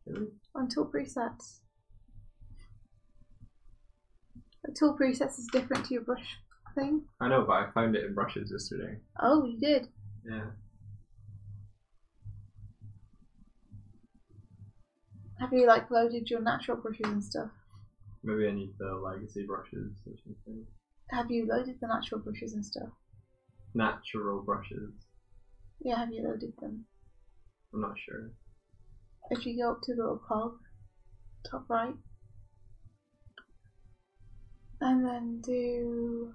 Really? On tool presets. The tool presets is different to your brush thing. I know, but I found it in brushes yesterday. Oh, you did? Yeah. Have you like loaded your natural brushes and stuff? Maybe I need the legacy brushes or something. Have you loaded the natural brushes and stuff? Natural brushes. Yeah, have you loaded them? I'm not sure. If you go up to the little cog, top right, and then do...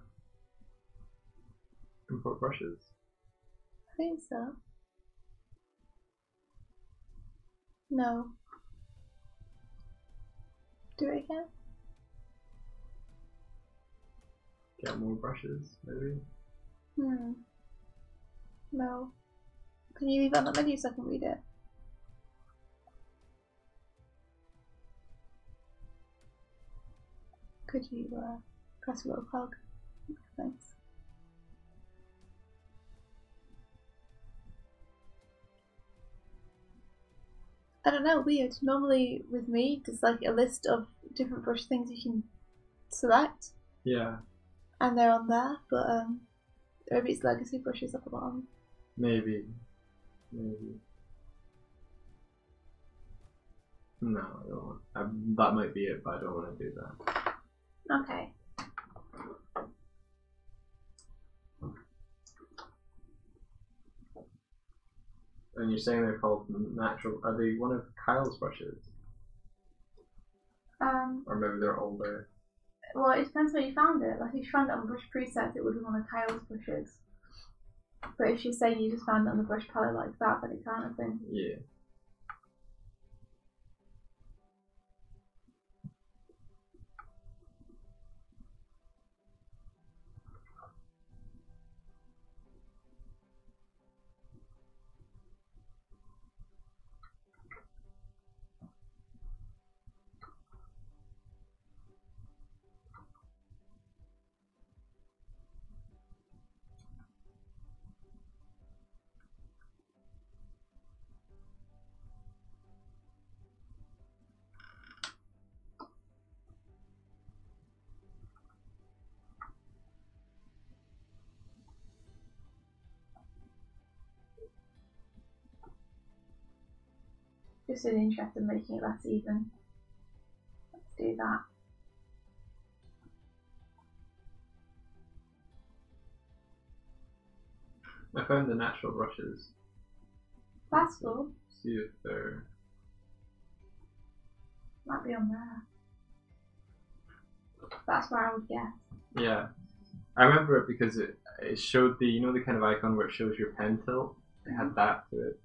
Import brushes. I think so. No. Do it again? Get more brushes, maybe? No. Can you leave it on that menu so I can read it? Could you press a little cog? Thanks. I don't know, weird. Normally with me, there's like a list of different brush things you can select. Yeah. And they're on there, but maybe it's legacy brushes at the bottom. Maybe. Maybe. No, I don't want. That might be it, but I don't want to do that. Okay. And you're saying they're called natural. Are they one of Kyle's brushes? Or maybe they're older. Well, it depends where you found it. Like, if you found it on brush presets, it would be one of Kyle's brushes. But if you're saying you just found it on the brush palette like that, then it can't have been. Yeah. Just an interest in making it less even. Let's do that. I found the natural brushes. That's cool. See if they're. Might be on there. That's where I would guess. Yeah. I remember it because it showed the, you know, the kind of icon where it shows your pen tilt? It had that to it.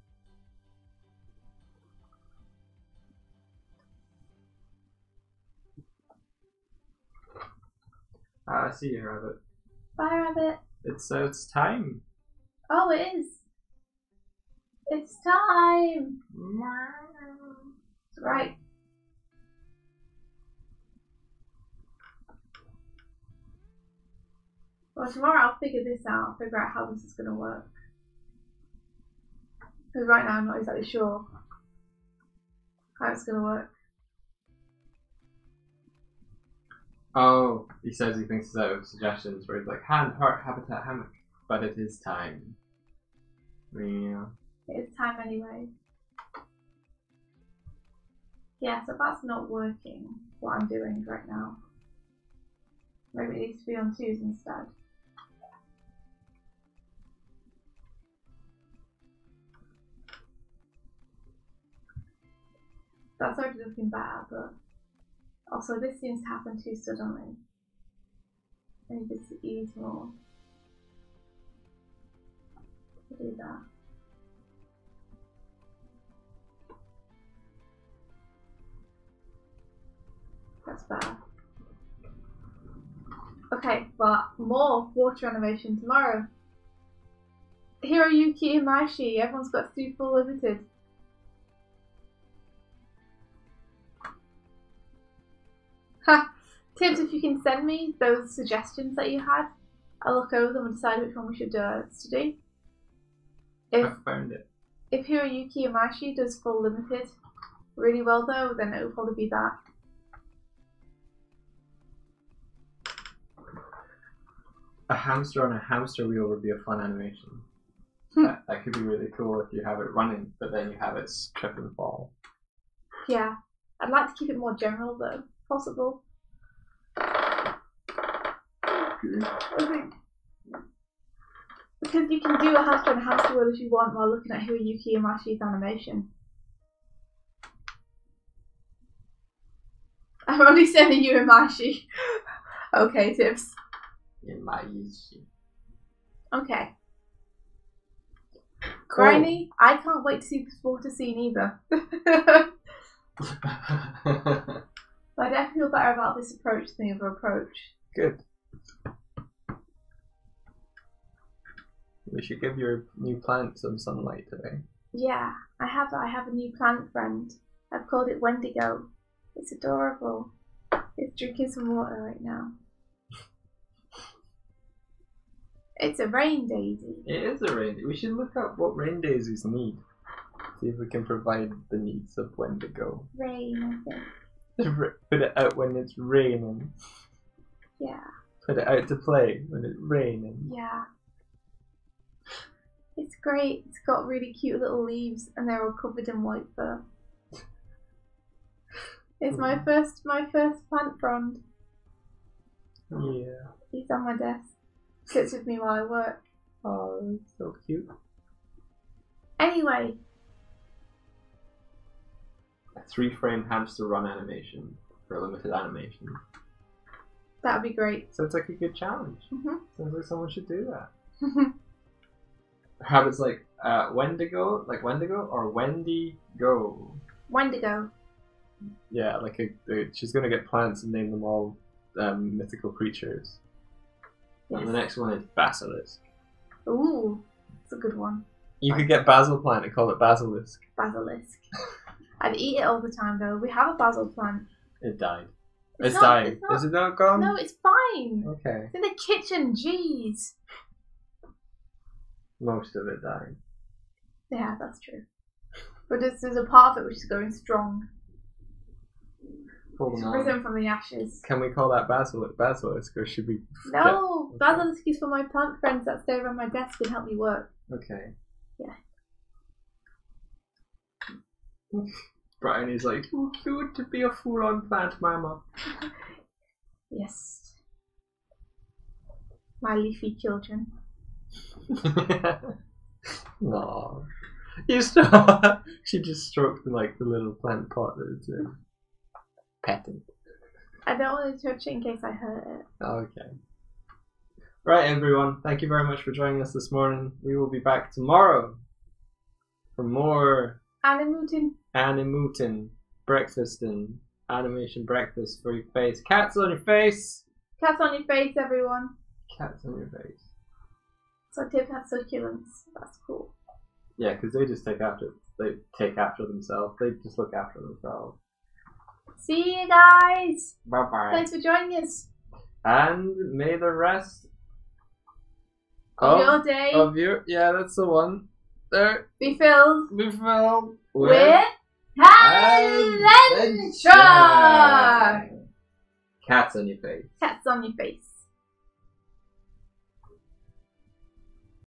I see you, Rabbit. Bye, Rabbit. It's time. Oh, it is. It's time. Right. Well, tomorrow I'll figure this out. I'll figure out how this is going to work. Because right now I'm not exactly sure how it's going to work. Oh, he says he thinks it's out of suggestions where he's like, hand, heart, habitat, hammock. But it is time. Yeah. It's time anyway. Yeah, so that's not working, what I'm doing right now. Maybe it needs to be on 2s instead. That's already looking better, but also this seems to happen too suddenly. I need this to ease more. To do that. That's better. Okay, well, more water animation tomorrow. Hiroyuki Imaishi, everyone's got to do full limited. Ha! Tibbs, if you can send me those suggestions that you had, I'll look over them and decide which one we should study. I found it. If Hiroyuki Imaishi does full limited really well though, then it will probably be that. A hamster on a hamster wheel would be a fun animation. That could be really cool if you have it running, but then you have it trip and fall. Yeah, I'd like to keep it more general though, if possible. I think because you can do a hamster on a hamster wheel if you want while looking at Hiroyuki Imaishi's animation. I'm only sending you Imaishi. Okay, Tibbs. Imaishi. Okay. Cool. Griney, I can't wait to see this water scene either. But I definitely feel better about this approach than the other approach. Good. We should give your new plant some sunlight today. Yeah, I have a new plant friend. I've called it Wendigo. It's adorable. It's drinking some water right now. It's a rain daisy. It is a rain daisy. We should look up what rain daisies need. See if we can provide the needs of Wendigo. Rain, I think. Put it out when it's raining. Yeah. Put it out to play when it's raining. Yeah. It's great. It's got really cute little leaves and they're all covered in white fur. It's my first plant frond. Yeah. He's on my desk. Sits with me while I work. Oh, that's so cute. Anyway. A 3-frame hamster run animation for a limited animation. That would be great. Sounds like a good challenge. Mm-hmm. Sounds like someone should do that. Habits like Wendigo, or Wendy Go. Wendigo. Yeah, like she's gonna get plants and name them all mythical creatures. Yes. And the next one is Basilisk. Ooh, that's a good one. You could get basil plant and call it Basilisk. Basilisk. I'd eat it all the time though. We have a basil plant. It died. It's It's not- dying. it's not- Is it not gone? No, it's fine. Okay. It's in the kitchen. Jeez. Most of it died. Yeah, that's true. But there's a part of it which is going strong. Hold It's on. risen from the ashes. Can we call that basilisk, or should we? No, Okay. basilisk is for my plant friends that stay around my desk and help me work. Okay. Yeah. Brownie's like, too cute to be a full-on plant mama. Yes. My leafy children. Aww. You stop. She just stroked like the little plant pot that it's in. petting. I don't want to touch it in case I hurt it. Okay. Right, everyone. Thank you very much for joining us this morning. We will be back tomorrow for more Animootin, breakfasting, animation breakfast for your face. Cats on your face. Cats on your face, everyone. Cats on your face. So Tiff has succulents. That's cool. Yeah, because they just take after themselves. They just look after themselves. See you guys. Bye bye. Thanks for joining us. And may the rest Of your day of your that's the one. There be filled with adventure. Cats on your face. Cats on your face.